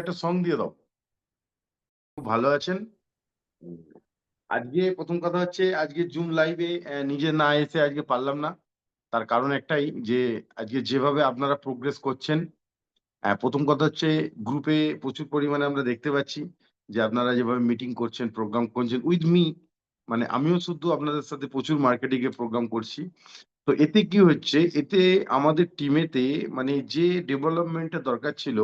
একটা সং দিয়ে দাও। খুব ভালো আছেন? আজকে প্রথম কথা হচ্ছে আজকে জুম লাইভে নিজে না এসে আজকে পারলাম না। তার কারণ একটাই যে আজকে যেভাবে আপনারা প্রোগ্রেস করছেন, প্রথম কথা হচ্ছে গ্রুপে প্রচুর পরিমাণে আমরা দেখতে পাচ্ছি যে আপনারা যেভাবে মিটিং করছেন, প্রোগ্রাম করছেন উইথ মি, মানে আমিও শুধু আপনাদের সাথে প্রচুর মার্কেটিং এর প্রোগ্রাম করছি। তো এতে কি হচ্ছে, এতে আমাদের টিমেতে মানে যে ডেভেলপমেন্টের দরকার ছিল,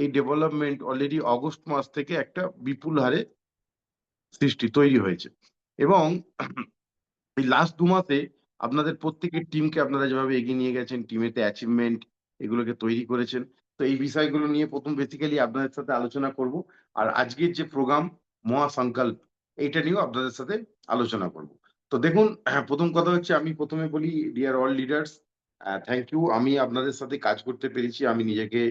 এই ডেভেলপমেন্ট অলরেডি অগস্ট মাস থেকে একটা বিপুল হারে সৃষ্টি তৈরি হয়েছে। এবং এই লাস্ট 2 মাসে আপনাদের প্রত্যেকের টিমকে আপনারা যেভাবে এগিয়ে নিয়ে গেছেন, টিমেতে অ্যাচিভমেন্ট এগুলোকে তৈরি করেছেন। তো এই বিষয়গুলো নিয়ে প্রথম বেসিক্যালি আপনাদের সাথে আলোচনা করব। আর আজকের যে প্রোগ্রাম মহাসংকল্প, এইটা নিয়েও আপনাদের সাথে আলোচনা করব। তো দেখুন, প্রথম কথা হচ্ছে আমি প্রথমে বলি, dear all leaders, thank you. আমি আপনাদের সাথে কাজ করতে পেরেছি, আমি নিজেকে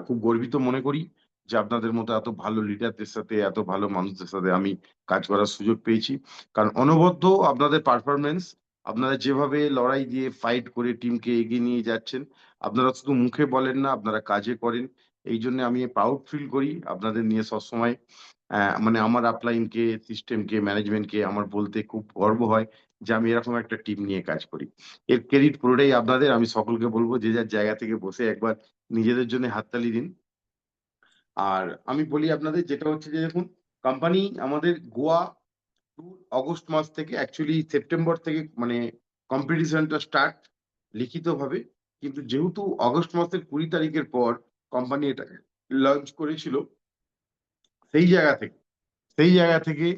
খুব গর্বিত মনে করি যে আপনাদের মতো এত ভালো লিডারদের সাথে, এত ভালো মানুষদের সাথে আমি কাজ করার সুযোগ পেয়েছি। কারণ অনবদ্য আপনাদের পারফরমেন্স, আপনারা যেভাবে লড়াই দিয়ে ফাইট করে টিমকে এগিয়ে নিয়ে যাচ্ছেন, আপনারা শুধু মুখে বলেন না, আপনারা কাজে করেন। এই জন্য আমি প্রাউড ফিল করি আপনাদের নিয়ে সবসময়। মানে আমার আপলাইনকে, সিস্টেমকে, ম্যানেজমেন্টকে আমার বলতে খুব গর্ব হয় যে আমি এরকম একটা টিম নিয়ে কাজ করি। এর ক্রেডিট পুরোটাই আপনাদের। আমি সকলকে বলবো যে যার জায়গা থেকে বসে একবার নিজেদের জন্য হাততালি দিন। আর আমি বলি আপনাদের যেটা হচ্ছে যে দেখুন, কোম্পানি আমাদের গোয়া অগস্ট মাস থেকে, অ্যাকচুয়ালি সেপ্টেম্বর থেকে মানে কম্পিটিশনটা স্টার্ট লিখিতভাবে। কিন্তু যেহেতু অগস্ট মাসের 20 তারিখের পর কোম্পানি এটাকে লঞ্চ করেছিল, সেই জায়গা থেকে সেই জায়গা থেকে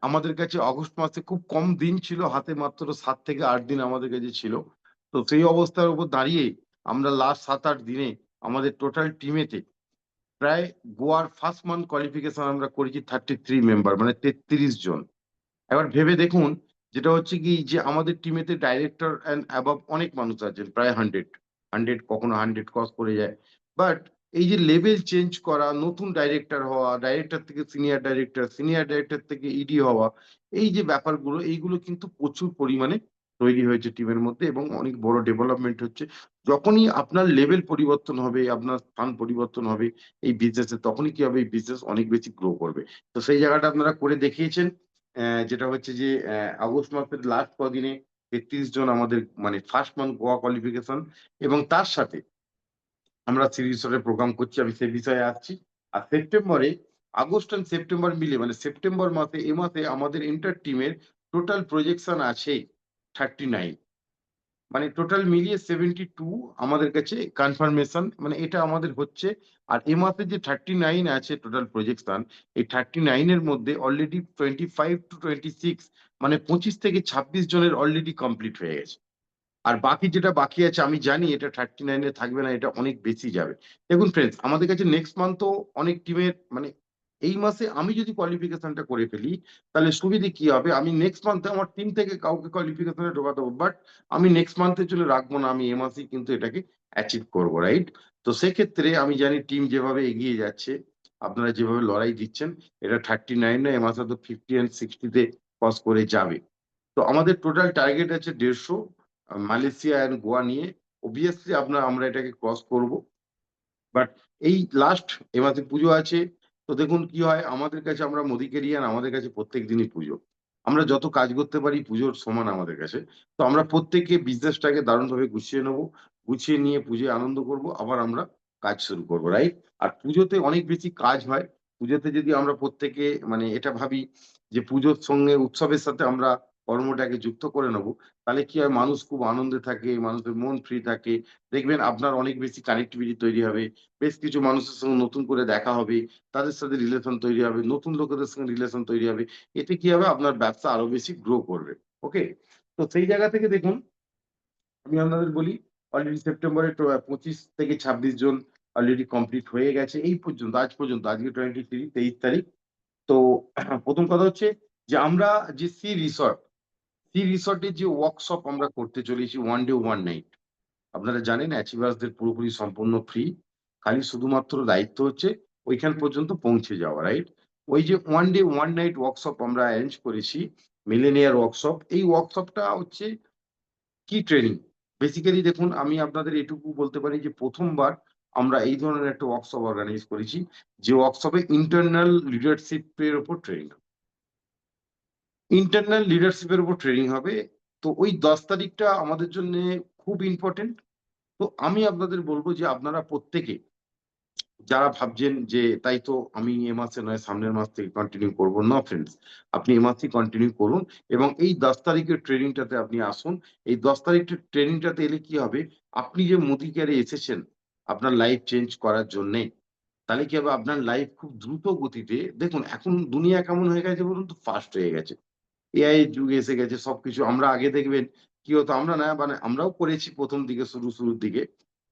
আমাদের কাছে অগস্ট মাসে খুব কম দিন ছিল হাতে, মাত্র 7 থেকে 8 দিন আমাদের কাছে ছিল। তো সেই অবস্থার উপর দাঁড়িয়ে আমরা লাস্ট 7-8 দিনে আমাদের টোটাল টিমেতে প্রায় গোয়ার ফার্স্ট মান্থ কোয়ালিফিকেশন আমরা করেছি 33 মেম্বার, মানে 33 জন। এবার ভেবে দেখুন, যেটা হচ্ছে কি যে আমাদের টিমেতে ডাইরেক্টর অ্যান্ড অ্যাবভ অনেক মানুষ আছেন, প্রায় 100, কখনো 100 ক্রস করে যায়। বাট এই যে লেভেল চেঞ্জ করা, নতুন ডাইরেক্টর হওয়া, ডাইরেক্টর থেকে সিনিয়র ডাইরেক্টর, সিনিয়র ডাইরেক্টর থেকে ইডি হওয়া, এই যে ব্যাপারগুলো, এইগুলো কিন্তু প্রচুর পরিমাণে তৈরি হয়েছে টিমের মধ্যে এবং অনেক বড় ডেভেলপমেন্ট হচ্ছে। যখনই আপনার লেভেল পরিবর্তন হবে, আপনার স্থান পরিবর্তন হবে এই বিজনেসে, তখনই কি হবে, এই বিজনেস অনেক বেশি গ্রো করবে। তো সেই জায়গাটা আপনারা করে দেখিয়েছেন। যেটা হচ্ছে যে আগস্ট মাসের লাস্ট কদিনে 33 জন আমাদের মানে ফার্স্ট মান্থ গোয়া কোয়ালিফিকেশন। এবং তার সাথে আমরা সিরিজের প্রোগ্রাম করছি, আমি সে বিষয়ে আসছি। আর সেপ্টেম্বরে, আগস্ট এন্ড সেপ্টেম্বর মিলে মানে সেপ্টেম্বর মাসে, এ মাসে আমাদের এন্টার টিমের টোটাল প্রজেকশন আছে 39, মানে টোটাল মিলিয়ে 72 আমাদের কাছে কনফার্মেশন, মানে এটা আমাদের হচ্ছে। আর এ মাসে যে 39 আছে টোটাল প্রজেকশন, এই 39 এর মধ্যে অলরেডি 25 to 26, মানে 25 থেকে 26 জনের অলরেডি কমপ্লিট হয়ে গেছে। আর বাকি যেটা বাকি আছে আমি জানি এটা 39-এ থাকবে না, এটা অনেক বেশি যাবে। দেখুন ফ্রেন্ডস, আমাদের কাছে নেক্সট মান্থও অনেক টিমের মানে এই মাসে আমি যদি কোয়ালিফিকেশনটা করে ফেলি, তাহলে সুবিধে কি হবে, আমি নেক্সট মান্থে আমার টিম থেকে কাউকে কোয়ালিফিকেশনে ঢোকাতে দেবো, বাট আমি নেক্সট মান্থের জন্য রাখবো না, আমি এ মাসেই কিন্তু এটাকে অ্যাচিভ করবো, রাইট? তো সেক্ষেত্রে আমি জানি টিম যেভাবে এগিয়ে যাচ্ছে, আপনারা যেভাবে লড়াই দিচ্ছেন, এটা 39 না, এ মাসে তো 50 and 60-তে ক্রস করে যাবে। তো আমাদের টোটাল টার্গেট আছে 150, মালয়েশিয়া এন্ড গোয়া নিয়ে। অবভিয়াসলি আমরা এটাকে ক্রস করব। বাট এই লাস্ট এ মাসে পুজো আছে। তো দেখুন কি হয়, আমাদের কাছে আমরা মোদিকেরিয়ান, আমাদের কাছে প্রত্যেক দিনই পুজো। আমরা যত কাজ করতে পারি পুজোর সমান আমাদের কাছে। তো আমরা প্রত্যেকে বিজনেসটাকে দারুণভাবে গুছিয়ে নেবো। গুছিয়ে নিয়ে পুজোয় আনন্দ করব, আবার আমরা কাজ শুরু করবো, রাইট? আর পুজোতে অনেক বেশি কাজ হয়। পুজোতে যদি আমরা প্রত্যেকে মানে এটা ভাবি যে পুজোর সঙ্গে উৎসবের সাথে আমরা কর্মটাকে যুক্ত করে নেবো, তাহলে কি হয়, মানুষ খুব আনন্দে থাকে, মানুষের মন ফ্রি থাকে। দেখবেন আপনার অনেক বেশি কানেক্টিভিটি তৈরি হবে। বেশ কিছু মানুষের সঙ্গে নতুন করে দেখা হবে, তাদের সাথে রিলেশন তৈরি হবে, নতুন লোকেদের সঙ্গে রিলেশন তৈরি হবে। এতে কি হবে, আপনার ব্যবসা আরো বেশি গ্রো করবে। ওকে? তো সেই জায়গা থেকে দেখুন, আমি আপনাদের বলি, অলরেডি সেপ্টেম্বরে 25 থেকে 26 জন অলরেডি কমপ্লিট হয়ে গেছে এই পর্যন্ত, আজ পর্যন্ত। আজকে 23 তো প্রথম কথা হচ্ছে যে আমরা যে সি রিসর্টে যে ওয়ার্কশপ আমরা করতে চলেছি, 1 ডে 1 নাইট। আপনারা জানেন অ্যাচিভার্সদের পুরোপুরি সম্পূর্ণ ফ্রি। খালি শুধুমাত্র দায়িত্ব হচ্ছে ওইখান পর্যন্ত পৌঁছে যাওয়া, রাইট? ওই যে 1 ডে 1 নাইট ওয়ার্কশপ আমরা অ্যারেঞ্জ করেছি, মিলেনিয়ার ওয়ার্কশপ। এই ওয়ার্কশপটা হচ্ছে কি ট্রেনিং। বেসিক্যালি দেখুন, আমি আপনাদের এটুকু বলতে পারি যে প্রথমবার আমরা এই ধরনের একটা ওয়ার্কশপ অর্গানাইজ করেছি, যে ওয়ার্কশপে ইন্টারনাল লিডারশিপের উপর ট্রেনিং হবে। ইন্টারনাল লিডারশিপের উপর ট্রেনিং হবে। তো ওই 10 তারিখটা আমাদের জন্য খুব ইম্পর্টেন্ট। তো আমি আপনাদের বলব যে আপনারা প্রত্যেকে যারা ভাবছেন যে তাই তো আমি এ মাসে নয় সামনের মাস থেকে কন্টিনিউ করব, না ফ্রেন্ডস, আপনি এ মাসেই কন্টিনিউ করুন এবং এই 10 তারিখের ট্রেনিংটাতে আপনি আসুন। এই 10 তারিখের ট্রেনিংটাতে এলে কি হবে, আপনি যে মোদি কেয়ারে এসেছেন আপনার লাইফ চেঞ্জ করার জন্যে, তাহলে কি হবে, আপনার লাইফ খুব দ্রুত গতিতে, দেখুন এখন দুনিয়া কেমন হয়ে গেছে বলুন তো, ফাস্ট হয়ে গেছে। এআই এর যুগ এসে গেছে সবকিছু। আমরা আগে দেখবেন কি হতো, আমরা না মানে আমরাও করেছি ১ম দিকে, শুরুর দিকে।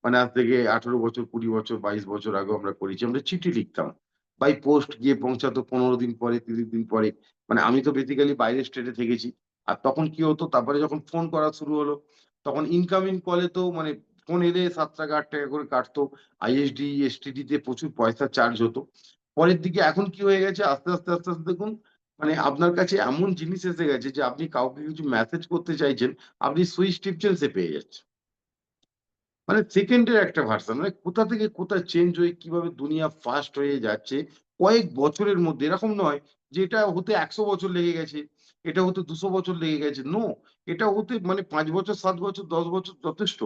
মানে আজ থেকে ১৮ বছর, ২০ বছর, ২২ বছর আগেও আমরা করেছি। আমরা চিঠি লিখতাম। বাই পোস্ট গিয়ে পৌঁছাতো ১৫ দিন পরে, ৩০ দিন পরে। মানে আমি তো বেসিক্যালি বাইরের স্টেটে থেকেছি। আর তখন কি হতো, তারপরে যখন ফোন করা শুরু হলো, তখন ইনকামিং কলে তো মানে ফোন এলে ৳৭ ৳৮ করে কাটতো। আইএসডি, এসটিডি তে প্রচুর পয়সা চার্জ হতো। পরের দিকে এখন কি হয়ে গেছে, আস্তে আস্তে দেখুন, মানে আপনার কাছে এমন জিনিস এসে গেছে যে আপনি কাউকে কিছু মেসেজ করতে চাইছেন, আপনি সুইচ টিপছেন সে পেয়ে যাচ্ছে। মানে সেকেন্ডের একটা ভার্সন, মানে কোথা থেকে কোথায় চেঞ্জ হয়ে কিভাবে দুনিয়া ফাস্ট হয়ে যাচ্ছে কয়েক বছরের মধ্যে। এরকম নয় যে এটা হতে ১০০ বছর লেগে গেছে, এটা হতে ২০০ বছর লেগে গেছে। নো, এটা হতে মানে ৫ বছর, ৭ বছর, ১০ বছর যথেষ্ট।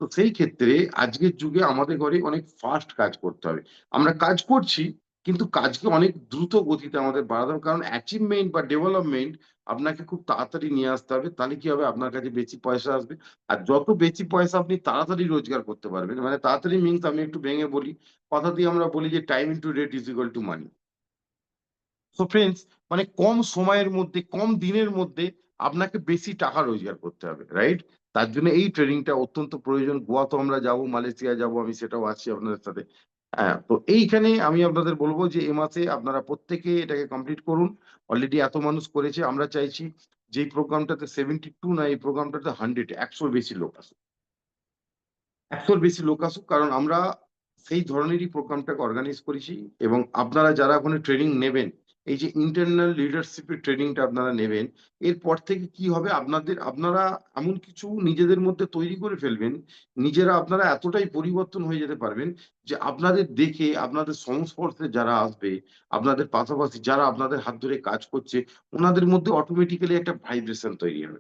তো সেই ক্ষেত্রে আজকের যুগে আমাদের ঘরে অনেক ফাস্ট কাজ করতে হবে। আমরা কাজ করছি, কিন্তু কাজকে অনেক দ্রুত গতিতে আমাদের বাড়াতে হবে। কারণ অ্যাচিভমেন্ট বা ডেভেলপমেন্ট আপনাকে খুব তাড়াতাড়ি নিয়ে আসতে হবে। তাহলে কি হবে, আপনার কাছে বেশি পয়সা আসবে। আর যত বেশি পয়সা আপনি তাড়াতাড়ি রোজগার করতে পারবেন, মানে তাড়াতাড়ি মিনস আমি একটু ভেঙে বলি, কথা দিয়ে আমরা বলি যে time into rate is equal to money. So friends, মানে কম সময়ের মধ্যে, কম দিনের মধ্যে আপনাকে বেশি টাকা রোজগার করতে হবে, রাইট? তার জন্য এই ট্রেনিংটা অত্যন্ত প্রয়োজন। গোয়া তো আমরা যাবো, মালয়েশিয়া যাবো, আমি সেটাও আছি আপনাদের সাথে। হ্যাঁ, তো এইখানে আমি আপনাদের বলব যে এ মাসে আপনারা প্রত্যেকে এটাকে কমপ্লিট করুন। অলরেডি এত মানুষ করেছে। আমরা চাইছি যে এই প্রোগ্রামটাতে 72 না, এই প্রোগ্রামটাতে 100, ১০০ র বেশি লোক আসুক। ১০০ র বেশি লোক আসুক, কারণ আমরা সেই ধরনেরই প্রোগ্রামটাকে অর্গানাইজ করেছি এবং আপনারা যারা ওখানে ট্রেনিং নেবেন, এই যে ইন্টারনাল লিডারশিপ এর ট্রেনিংটা আপনারা নেবেন, এরপর থেকে কি হবে, আপনারা এমন কিছু নিজেদের মধ্যে তৈরি করে ফেলবেন, নিজেরা আপনারা এতটাই পরিবর্তন হয়ে যেতে পারবেন যে আপনাদের দেখে আপনাদের সংস্পর্শে যারা আসবে, আপনাদের পাশাপাশি যারা আপনাদের হাত ধরে কাজ করছে, উনাদের মধ্যে অটোমেটিক্যালি একটা ভাইব্রেশন তৈরি হবে।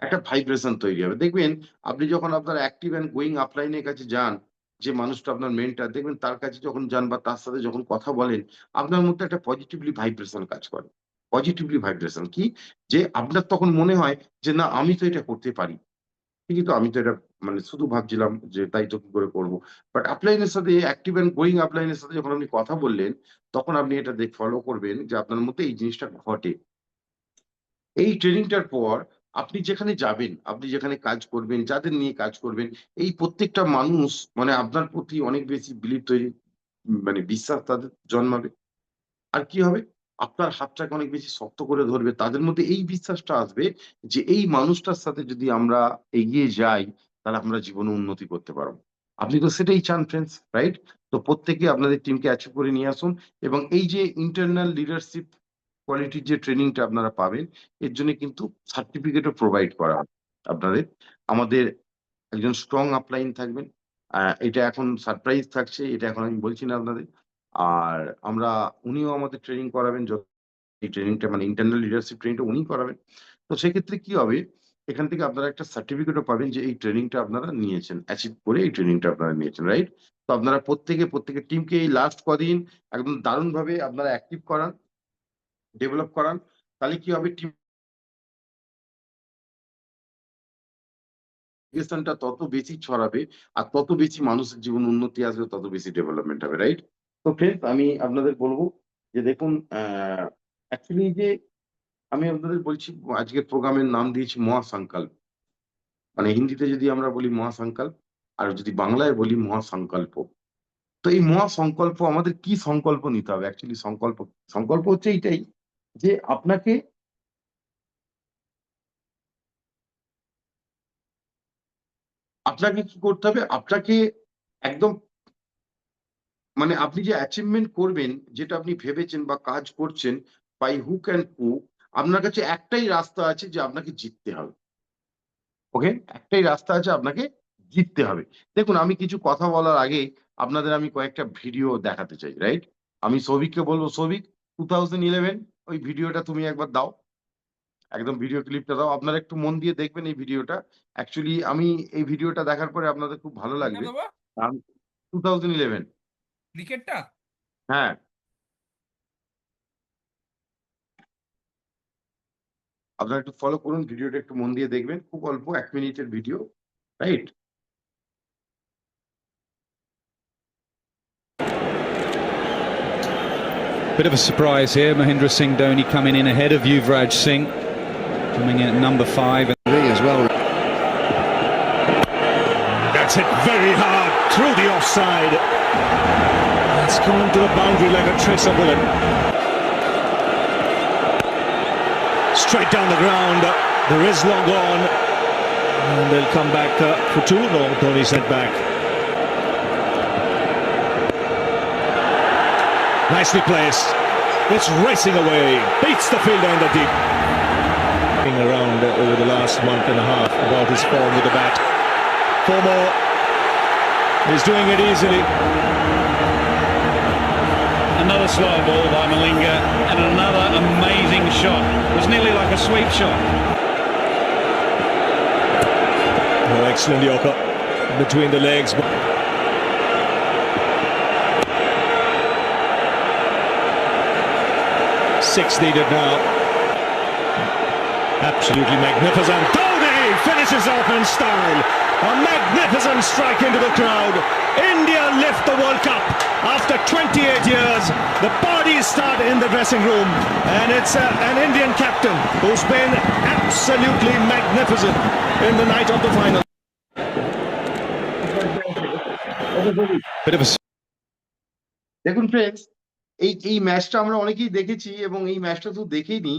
একটা ভাইব্রেশন তৈরি হবে। দেখবেন আপনি যখন আপনার অ্যাক্টিভ অ্যান্ড গোইং আপলাইন এর কাছে যান, যে মানুষটা আপনার মেন্টর, দেখবেন তার কাছে যখন যান বা তার সাথে যখন কথা বলেন, আপনার মধ্যে একটা পজিটিভলি ভাইব্রেশন কাজ করে। পজিটিভলি ভাইব্রেশন কি? যে আপনার তখন মনে হয় যে না আমি তো এটা করতে পারি। ঠিকই তো, আমি তো এটা মানে শুধু ভাবছিলাম যে তাই তো কি করে করব। বাট আপলাইন এর সাথে অ্যাক্টিভ অ্যান্ড গোইং আপলাইন এর সাথে যখন আপনি কথা বললেন, তখন আপনি এটা ফলো করবেন যে আপনার মধ্যে এই জিনিসটা ঘটে। এই ট্রেনিংটার পর আপনি যেখানে যাবেন, আপনি যেখানে কাজ করবেন, যাদের নিয়ে কাজ করবেন, এই প্রত্যেকটা মানুষ মানে আপনার প্রতি অনেক বেশি বিলিভ তৈরি, মানে বিশ্বাস তাদের জন্মাবে। আর কি হবে? আপনার হাতটাকে অনেক বেশি শক্ত করে ধরবে। তাদের মধ্যে এই বিশ্বাসটা আসবে যে এই মানুষটার সাথে যদি আমরা এগিয়ে যাই, তাহলে আমরা জীবনে উন্নতি করতে পারব। আপনি তো সেটাই চান ফ্রেন্ডস, রাইট? তো প্রত্যেকে আপনাদের টিমকে অ্যাচিভ করে নিয়ে আসুন এবং এই যে ইন্টারনাল লিডারশিপ কোয়ালিটির যে ট্রেনিংটা আপনারা পাবেন, এর জন্য কিন্তু সার্টিফিকেটও প্রোভাইড করা হবে আপনাদের। আমাদের একজন স্ট্রং আপলাইন থাকবেন। এটা এখন সারপ্রাইজ থাকছে। এটা এখন আমি বলছি না আপনাদের। আর উনিও আমাদের ট্রেনিং করাবেন। এই ট্রেনিংটা মানে ইন্টারনাল লিডারশিপ ট্রেনিংটা উনিই করাবেন। তো সেক্ষেত্রে কি হবে? এখান থেকে আপনারা একটা সার্টিফিকেটও পাবেন যে এই ট্রেনিংটা আপনারা নিয়েছেন। অ্যাচিভ করে এই ট্রেনিংটা আপনারা নিয়েছেন, রাইট? তো আপনারা প্রত্যেকের টিমকে এই লাস্ট কদিন একদম দারুণভাবে আপনারা অ্যাক্টিভ করান, ডেভেলপ করান। তাহলে কি হবে, টিম টা তত বেশি ছড়াবে আর তত বেশি মানুষের জীবনে উন্নতি আসবে, তত বেশি ডেভেলপমেন্ট হবে, রাইট? তো ফ্রেন্ডস, আমি আপনাদের বলব যে দেখুন, অ্যাকচুয়ালি যে আমি আপনাদের বলছি, আজকের প্রোগ্রামের নাম দিয়েছি মহাসংকল্প। মানে হিন্দিতে যদি আমরা বলি মহাসংকল্প, আর যদি বাংলায় বলি মহাসংকল্প। তো এই মহাসংকল্প আমাদের কি সংকল্প নিতে হবে? অ্যাকচুয়ালি সংকল্প হচ্ছে এইটাই যে আপনাকে কি করতে হবে? আপনাকে একদম মানে আপনি যে অ্যাচিভমেন্ট করবেন, যেটা আপনি ভেবেছেন বা কাজ করছেন বাই হুক অ্যান্ড ক্রুক, আপনার কাছে একটাই রাস্তা আছে যে আপনাকে জিততে হবে। ওকে? একটাই রাস্তা আছে আপনাকে জিততে হবে। দেখুন আমি কিছু কথা বলার আগে আপনাদের আমি কয়েকটা ভিডিও দেখাতে চাই, রাইট? আমি সৌভিককে বলব, "সৌভিক 2011 ওই ভিডিওটা তুমি একবার দাও। একদম ভিডিও ক্লিপটা দাও।" আপনারা একটু মন দিয়ে দেখবেন এই ভিডিওটা। অ্যাকচুয়ালি আমি এই ভিডিওটা দেখার পরে আপনাদের খুব ভালো কোনটা লাগবে। দেবো? আম 2011 ক্রিকেটটা? হ্যাঁ, আপনারা একটু ফলো করুন। ভিডিওটা একটু মন দিয়ে দেখবেন। খুব অল্প ১ মিনিটের video, right? Bit of a surprise here. Mahendra Singh Dhoni coming in ahead of Yuvraj Singh, coming in at number 5 as well. That's hit very hard through the offside. It's gone to the boundary like a tracer bullet. Straight down the ground. There is long on. And they'll come back for two. No, Dhoni sent back. Nicely placed. It's racing away. Beats the fielder in the deep. Around over the last month and a half about his form with the bat. 4 more. He's doing it easily. Another slow ball by Malinga and another amazing shot. It was nearly like a sweep shot. Oh, excellent Yorker between the legs. Six needed now. Absolutely magnificent. Dhoni finishes off in style. A magnificent strike into the crowd. India lift the World Cup after 28 years. The parties start in the dressing room, and it's an Indian captain who's been absolutely magnificent in the night of the final. Bit of a দেখুন friends, এই ম্যাচটা আমরা অনেকেই দেখেছি এবং এই ম্যাচটা শুধু দেখেইনি,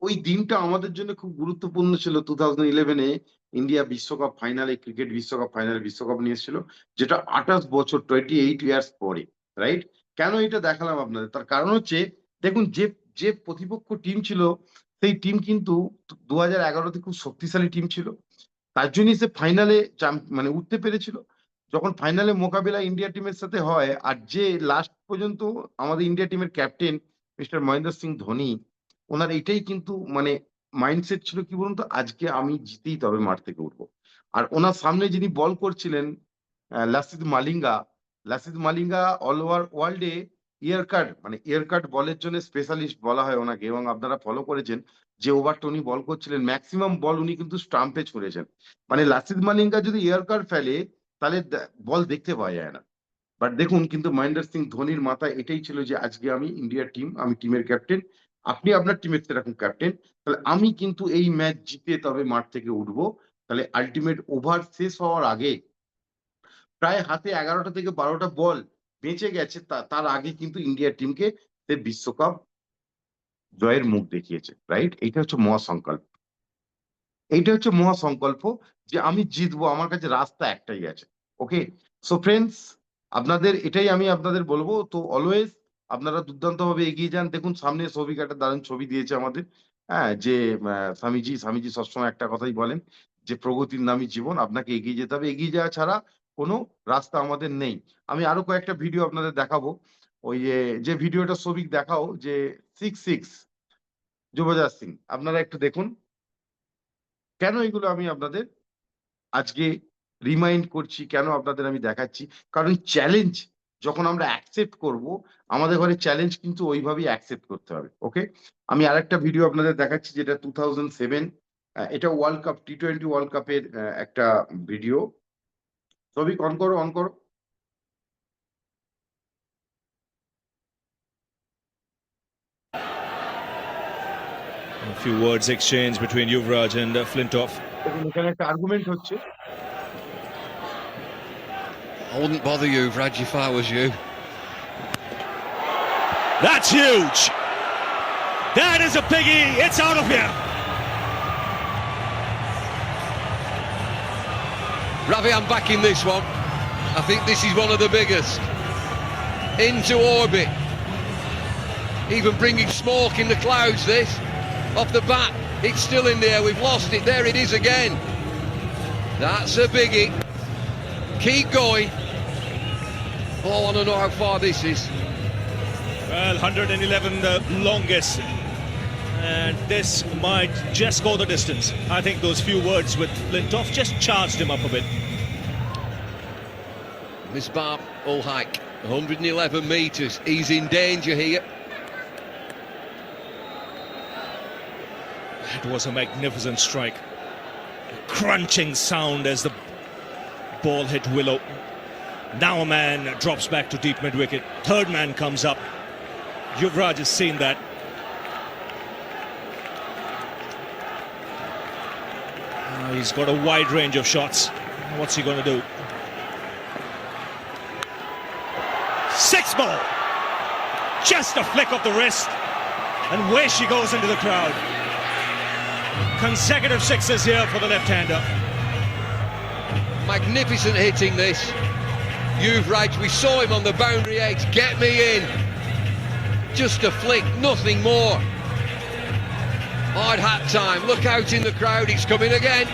ওই দিনটা আমাদের জন্য খুব গুরুত্বপূর্ণ ছিল। 2011 এ ইন্ডিয়া বিশ্বকাপ ফাইনালে, ক্রিকেট বিশ্বকাপ ফাইনালে বিশ্বকাপ নিয়ে এসেছিল। যেটা ২৮ বছর 28 ইয়ার্স পরে, রাইট? কেন এটা দেখালাম আপনাদের? তার কারণ হচ্ছে দেখুন যে প্রতিপক্ষ টিম ছিল সেই টিম কিন্তু ২০১১ তে খুব শক্তিশালী টিম ছিল। তার জন্যই সে ফাইনালে মানে উঠতে পেরেছিল। যখন ফাইনালে মোকাবিলা ইন্ডিয়া টিমের সাথে হয়, আর যে লাস্ট পর্যন্ত আমাদের ইন্ডিয়া টিমের ক্যাপ্টেন মিস্টার মহেন্দ্র সিং ধোনি, ওনার এটাই কিন্তু মানে মাইন্ডসেট ছিল কি বলুন তো? আজকে আমি জিতেই তবে মাঠ থেকে উঠবো। আর ওনার সামনে যিনি বল করছিলেন লাসিথ মালিঙ্গা, লাসিথ মালিঙ্গা অল ওভার ওয়ার্ল্ডে ইয়ার কাট বলের জন্য স্পেশালিস্ট বলা হয় ওনাকে, এবং আপনারা ফলো করেছেন যে ওভারটা উনি বল করছিলেন ম্যাক্সিমাম বল উনি কিন্তু স্টাম্পে ছুঁড়েছেন। মানে লাসিথ মালিঙ্গা যদি ইয়ার কাট ফেলে তাহলে বল দেখতে পাওয়া যায় না। বাট দেখুন কিন্তু মহেন্দ্র সিং ধোনির মাথায় এটাই ছিল যে আজকে আমি ইন্ডিয়ার টিম, আমি টিমের ক্যাপ্টেন, আপনি আপনার টিমের সেরকম ক্যাপ্টেন, তাহলে আমি কিন্তু এই ম্যাচ জিতে তবে মাঠ থেকে উঠবো। তাহলে আল্টিমেট ওভার শেষ হওয়ার আগে প্রায় হাতে ১১টা থেকে ১২টা বল বেঁচে গেছে, তার আগে কিন্তু ইন্ডিয়ার টিমকে সে বিশ্বকাপ জয়ের মুখ দেখিয়েছে, রাইট? এইটা হচ্ছে মহাসংকল্প। এইটা হচ্ছে মহাসংকল্প যে আমি জিতবো, আমার কাছে রাস্তা একটাই আছে। ওকে? সো ফ্রেন্ডস, আপনাদের এটাই আমি আপনাদের বলবো। তো অলওয়েজ আপনারা দুর্দান্তভাবে এগিয়ে যান। দেখুন সামনে সৌভিক একটা দারুণ ছবি দিয়েছে আমাদের। হ্যাঁ? যে স্বামীজি সবসময় একটা কথাই বলেন যে, "প্রগতির নামই জীবন।" আপনাকে এগিয়ে যেতে হবে। এগিয়ে যাওয়া ছাড়া কোনো রাস্তা আমাদের নেই। আমি আরো কয়েকটা ভিডিও আপনাদের দেখাবো। ওই যে ভিডিওটা সৌভিক দেখাও যে 6 যুবরাজ সিং। আপনারা একটু দেখুন। কেন এগুলো আমি আপনাদের আজকে রিমাইন্ড করছি, কেন আপনাদের আমি দেখাচ্ছি? কারণ চ্যালেঞ্জ যখন আমরা অ্যাকসেপ্ট করব, আমাদের ঘরে চ্যালেঞ্জ কিন্তু ওইভাবেই অ্যাকসেপ্ট করতে হবে। ওকে? আমি আরেকটা ভিডিও আপনাদের দেখাচ্ছি যেটা 2007 এটা ওয়ার্ল্ড কাপ টি-20 ওয়ার্ল্ড কাপের একটা ভিডিও। সৌভিক অন করো, অন করো। A few words exchanged between Yuvraj and Flintoff. দেখুন এখানে একটা আর্গুমেন্ট হচ্ছে। I wouldn't bother you, Vraj, if I was you. That's huge. That is a biggie. It's out of here. Ravi, I'm backing this one. I think this is one of the biggest. Into orbit. Even bringing smoke in the clouds, this. Off the bat, it's still in there. We've lost it. There it is again. That's a biggie. Keep going. Oh, I want to know how far this is. Well, 111 the longest. And this might just go the distance. I think those few words with Flintoff just charged him up a bit. Misbah ul Haq, 111 metres. He's in danger here. It was a magnificent strike. A crunching sound as the ball hit Willow. Now a man drops back to deep mid-wicket. Third man comes up. Yuvraj has seen that. He's got a wide range of shots. What's he going to do? Six ball! Just a flick of the wrist. And away she goes into the crowd. Consecutive sixes here for the left-hander. Magnificent hitting this. Yuvraj, we saw him on the boundary edge. Get me in. Just a flick, nothing more. Hard hat time. Look out in the crowd. He's coming again.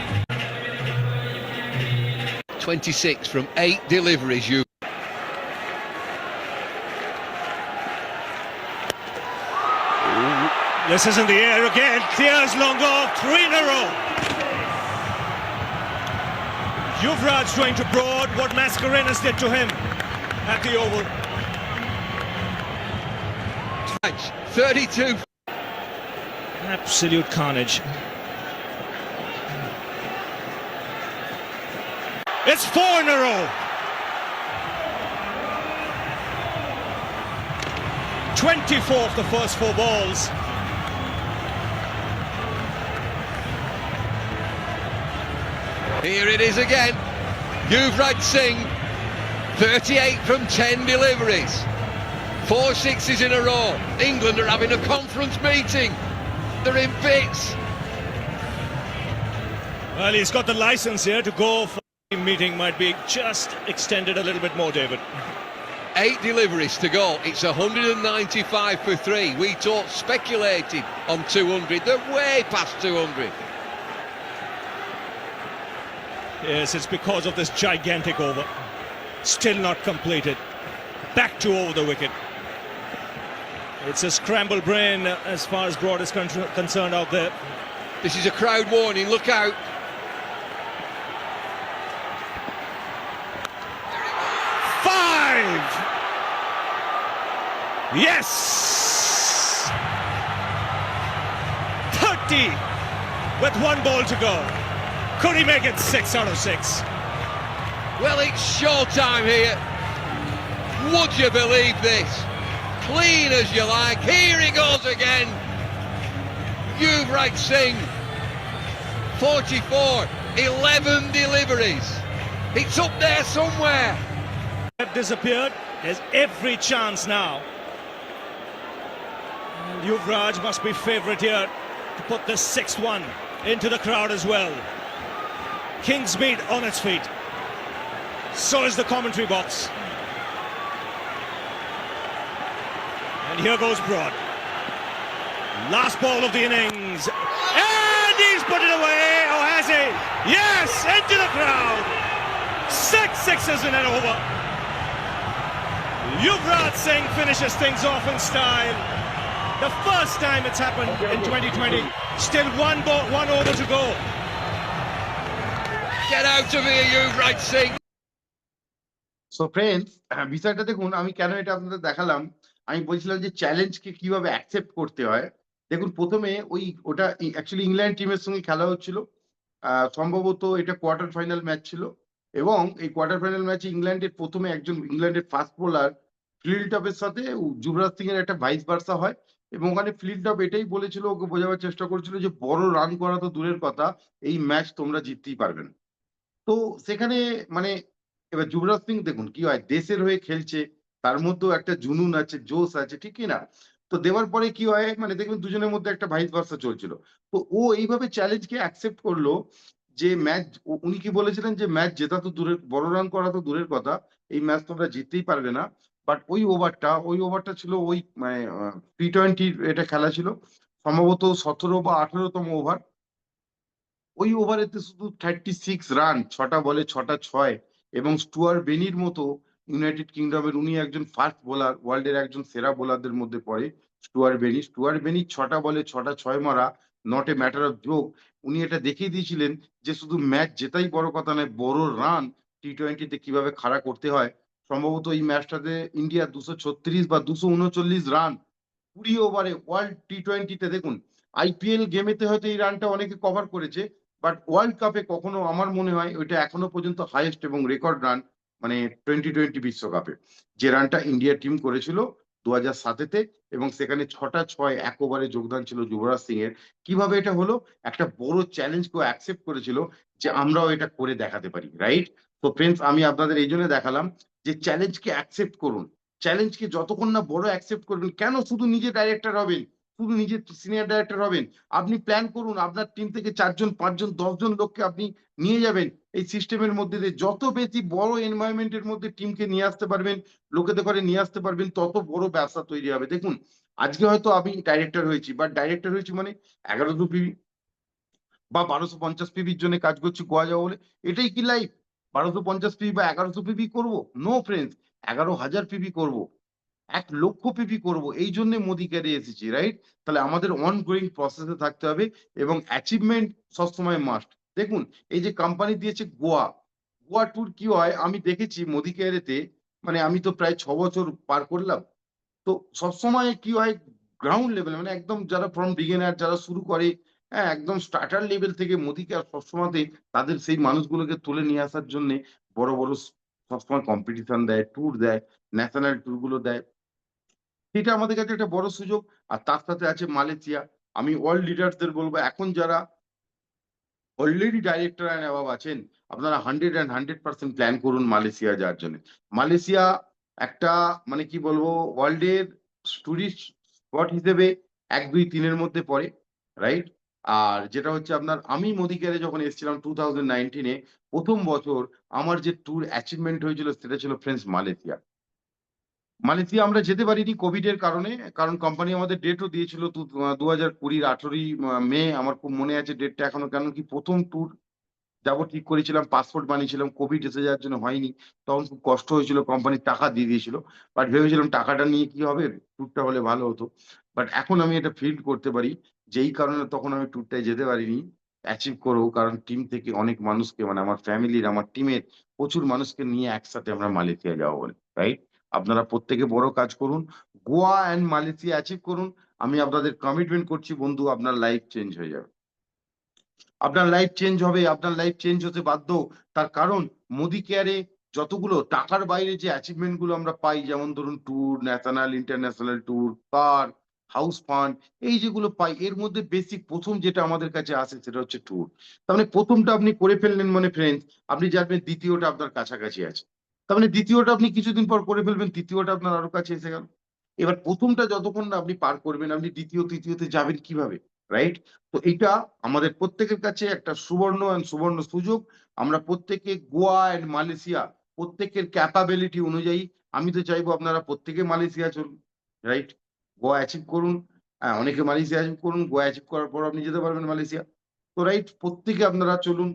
26 from 8 deliveries. This is in the air again. Clears long off. 3 in a row. Yuvraj going to Broad what Mascarenas did to him at the Oval. 32. Absolute carnage. It's 4 in a row. 24th the first 4 balls. Here it is again. Yuvraj Singh, 38 from 10 deliveries. 4 sixes in a row. England are having a conference meeting. They're in bits. Well, he's got the license here to go for the meeting. Might be just extended a little bit more, David. 8 deliveries to go. It's 195 for 3. We talked speculated on 200. They're way past 200. Yes, it's because of this gigantic over. Still not completed. Back to over the wicket. It's a scrambled brain as far as Broad is concerned out there. This is a crowd warning. Look out. Five! Yes! 30 with 1 ball to go. Could he make it 6 out of 6? Well, it's showtime here. Would you believe this? Clean as you like. Here he goes again. Yuvraj Singh, 44, 11 deliveries. It's up there somewhere. Have disappeared. There's every chance now. And Yuvraj must be favourite here to put this 6th one into the crowd as well. Kingsmead on its feet. So is the commentary box. And here goes Broad. Last ball of the innings. And he's put it away. Oh, has he? Yes, into the crowd. 6 sixes in an over. Yuvraj Singh finishes things off in style. The first time it's happened in 2020. Still one over to go. Get out of here, Yuvraj Singh. So friends, বিষয়টা দেখুন, আমি কেন এটা আপনাদের দেখালাম। আমি বলছিলাম যে চ্যালেঞ্জকে কিভাবে অ্যাকসেপ্ট করতে হয়। দেখুন, প্রথমে ওটা অ্যাকচুয়ালি ইংল্যান্ড টিমের সঙ্গে খেলা হচ্ছিল। সম্ভবত এটা কোয়ার্টার ফাইনাল ম্যাচ ছিল এবং এই কোয়ার্টার ফাইনাল ম্যাচে ইংল্যান্ডের প্রথমে একজন ইংল্যান্ডের ফাস্ট বোলার ফ্লিনটফের সাথে যুবরাজ সিং এর একটা ভাইস ভার্সা হয় এবং ওখানে ফ্লিনটফ এটাই বলেছিল, ওকে বোঝাবার চেষ্টা করেছিল যে বড় রান করা তো দূরের কথা, এই ম্যাচ তোমরা জিততেই পারবে না। তো সেখানে মানে এবার যুবরাজ সিং দেখুন কি হয়, দেশের হয়ে খেলছে, তার মধ্যেও একটা জুনুন আছে, জোশ আছে, ঠিক কি না? তো দেওয়ার পরে কি হয়, মানে দেখবেন দুজনের মধ্যে একটা ভাইস ভার্সা চলছিল। তো ও এইভাবে চ্যালেঞ্জকে অ্যাকসেপ্ট করলো যে ম্যাচ, উনি কি বলেছিলেন যে ম্যাচ জেতা তো দূরের, বড় রান করা তো দূরের কথা, এই ম্যাচ তোমরা জিততেই পারবে না। বাট ওই ওভারটা ছিল ওই মানে T20 এটা খেলা ছিল, সম্ভবত 17 বা 18তম ওভার। ওই ওভারেতে শুধু 36 রান, 6টা বলে 6টা 6, এবং স্টুয়ার্ট বেনির মতো ইউনাইটেড কিংডমের উনি একজন ফাস্ট বোলার, ওয়ার্ল্ডের একজন সেরা বোলারদের মধ্যে পড়ে স্টুয়ার্ট বেনি 6টা বলে 6টা 6 মারা, not a matter of joke. উনি এটা দেখিয়ে দিয়েছিলেন যে শুধু ম্যাচ জেতাই বড় কথা নয়, বড় রান টি-20তে কিভাবে খাড়া করতে হয়। সম্ভবত এই ম্যাচটাতে ইন্ডিয়া 236 বা 239 রান 20 ওভারে ওয়ার্ল্ড টি-20তে। দেখুন আইপিএল গেমেতে হয়তো এই রানটা অনেকে কভার করেছে, বাট ওয়ার্ল্ড কাপে কখনো আমার মনে হয় ওইটা এখনো পর্যন্ত হাইয়েস্ট এবং রেকর্ড রান, মানে 2020 বিশ্বকাপে যে রানটা ইন্ডিয়া টিম করেছিল 2007-তে, এবং সেখানে 6টা 6 এক ওভারে যোগদান ছিল যুবরাজ সিং এর। কিভাবে এটা হলো? একটা বড় চ্যালেঞ্জ কেউ অ্যাকসেপ্ট করেছিল যে আমরাও এটা করে দেখাতে পারি, রাইট? তো ফ্রেন্ডস, আমি আপনাদের এই জন্য দেখালাম যে চ্যালেঞ্জকে অ্যাকসেপ্ট করুন। চ্যালেঞ্জকে যতক্ষণ না বড় অ্যাকসেপ্ট করবেন, কেন শুধু নিজে ডাইরেক্টর হবেন, শুধু নিজে সিনিয়র ডাইরেক্টর হবেন? আপনি প্ল্যান করুন, আপনার টিম থেকে 4 জন 5 জন 10 জন লোককে আপনি নিয়ে যাবেন এই সিস্টেমের মধ্যে দিয়ে। যত বেশি বড় এনভায়রনমেন্টের মধ্যে টিমকে নিয়ে আসতে পারবেন, লোকেদের করে নিয়ে আসতে পারবেন, তত বড় ব্যবসা তৈরি হবে। দেখুন আজকে হয়তো আমি ডাইরেক্টর হয়েছি, বাট ডাইরেক্টর হয়েছি মানে 1100 পিবি বা 1250 পিবির জন্য কাজ করছি গোয়া যাবো বলে, এটাই কি লাইফ? 1250 পিবি বা 1100 পিবি করবো? নো ফ্রেন্ডস, 11,000 পিবি করবো, 1,00,000 পিপি করবো। এই জন্য মোদি ক্যারে এসেছি, রাইট? তাহলে আমাদের অন গোয়িং প্রসেসে থাকতে হবে এবং অ্যাচিভমেন্ট সবসময় মাস্ট। দেখুন এই যে কোম্পানি দিয়েছে গোয়া, গোয়া ট্যুর কি হয় আমি দেখেছি মোদি কেয়ারেতে, মানে আমি তো প্রায় 6 বছর পার করলাম। তো সবসময় কি হয়, গ্রাউন্ড লেভেল মানে একদম যারা ফ্রম বিগিনার, যারা শুরু করে, হ্যাঁ একদম স্টার্টার লেভেল থেকে মোদি কেয়ার সবসময়তে তাদের সেই মানুষগুলোকে তুলে নিয়ে আসার জন্য বড় বড় সবসময় কম্পিটিশন দেয়, ট্যুর দেয়, ন্যাশনাল ট্যুর গুলো দেয়। এটা আমাদের কাছে একটা বড় সুযোগ। আর তার সাথে আছে মালয়েশিয়া। আমি ওয়ার্ল্ড লিডারদের বলবো, এখন যারা অলরেডি ডাইরেক্টর অ্যান্ড অ্যাবাভ আছেন, আপনারা 100% প্ল্যান করুন মালয়েশিয়া যাওয়ার জন্য। মালয়েশিয়া একটা মানে কি বলবো, ওয়ার্ল্ডের টুরিস্ট স্পট হিসেবে 1, 2, 3 এর মধ্যে পড়ে, রাইট? আর যেটা হচ্ছে আপনার, আমি মোদি কেয়ারে যখন এসেছিলাম 2019-এ, প্রথম বছর আমার যে ট্যুর অ্যাচিভমেন্ট হয়েছিল সেটা ছিল ফ্রেন্ডস মালয়েশিয়া। মালয়েশিয়া আমরা যেতে পারিনি কোভিড এর কারণে, কারণ কোম্পানি আমাদের ডেটও দিয়েছিল 2020 18ই মে, আমার খুব মনে আছে ডেটটা এখনো। কেন কি প্রথম ট্যুর যাবো ঠিক করেছিলাম, পাসপোর্ট বানিয়েছিলাম, কোভিড এসে যাওয়ার জন্য হয়নি। তখন খুব কষ্ট হয়েছিল, কোম্পানি টাকা দিয়ে দিয়েছিল, বাট ভেবেছিলাম টাকাটা নিয়ে কি হবে, ট্যুরটা হলে ভালো হতো। বাট এখন আমি এটা ফিল করতে পারি যেই কারণে তখন আমি ট্যুরটায় যেতে পারিনি অ্যাচিভ করবো, কারণ টিম থেকে অনেক মানুষকে, মানে আমার ফ্যামিলির, আমার টিমের প্রচুর মানুষকে নিয়ে একসাথে আমরা মালয়েশিয়া যাবো বলে, রাইট? আপনারা প্রত্যেকে বড় কাজ করুন, গোয়া অ্যান্ড মালয়েশিয়া অ্যাচিভ করুন। আমি আপনাদের কমিটমেন্ট করছি বন্ধু, আপনার লাইফ চেঞ্জ হয়ে যাবে। আপনার লাইফ চেঞ্জ হবে, আপনার লাইফ চেঞ্জ হতে বাধ্য। তার কারণ মোদি কেয়ারে যতগুলো টাকার বাইরে যে অ্যাচিভমেন্ট গুলো আমরা পাই, যেমন ধরুন ট্যুর, ন্যাশনাল ইন্টারন্যাশনাল ট্যুর, কার, হাউস ফান্ড, এই যেগুলো পাই, এর মধ্যে বেসিক প্রথম যেটা আমাদের কাছে আসে সেটা হচ্ছে ট্যুর। তার মানে প্রথমটা আপনি করে ফেললেন মানে ফ্রেন্ডস, আপনি জানবেন দ্বিতীয়টা আপনার কাছাকাছি আছে। তার মানে দ্বিতীয়টা আপনি কিছুদিন পর করে ফেলবেন, তৃতীয়টা আপনার আরো কাছে এসে গেল। এবার প্রথমটা যতক্ষণ না আপনি পার করবেন, আপনি দ্বিতীয় তৃতীয়তে যাবেন কিভাবে, রাইট? তো এটা আমাদের প্রত্যেকের কাছে একটা সুবর্ণ সুযোগ। আমরা প্রত্যেকে গোয়া এন্ড মালয়েশিয়া প্রত্যেকের ক্যাপাবিলিটি অনুযায়ী, আমি তো চাইবো আপনারা প্রত্যেকে মালয়েশিয়া চলুন, রাইট? গোয়া অ্যাচিভ করুন, অনেকে মালয়েশিয়া অ্যাচিভ করুন, গোয়া অ্যাচিভ করার পর আপনি যেতে পারবেন মালয়েশিয়া। তো রাইট, প্রত্যেকে আপনারা চলুন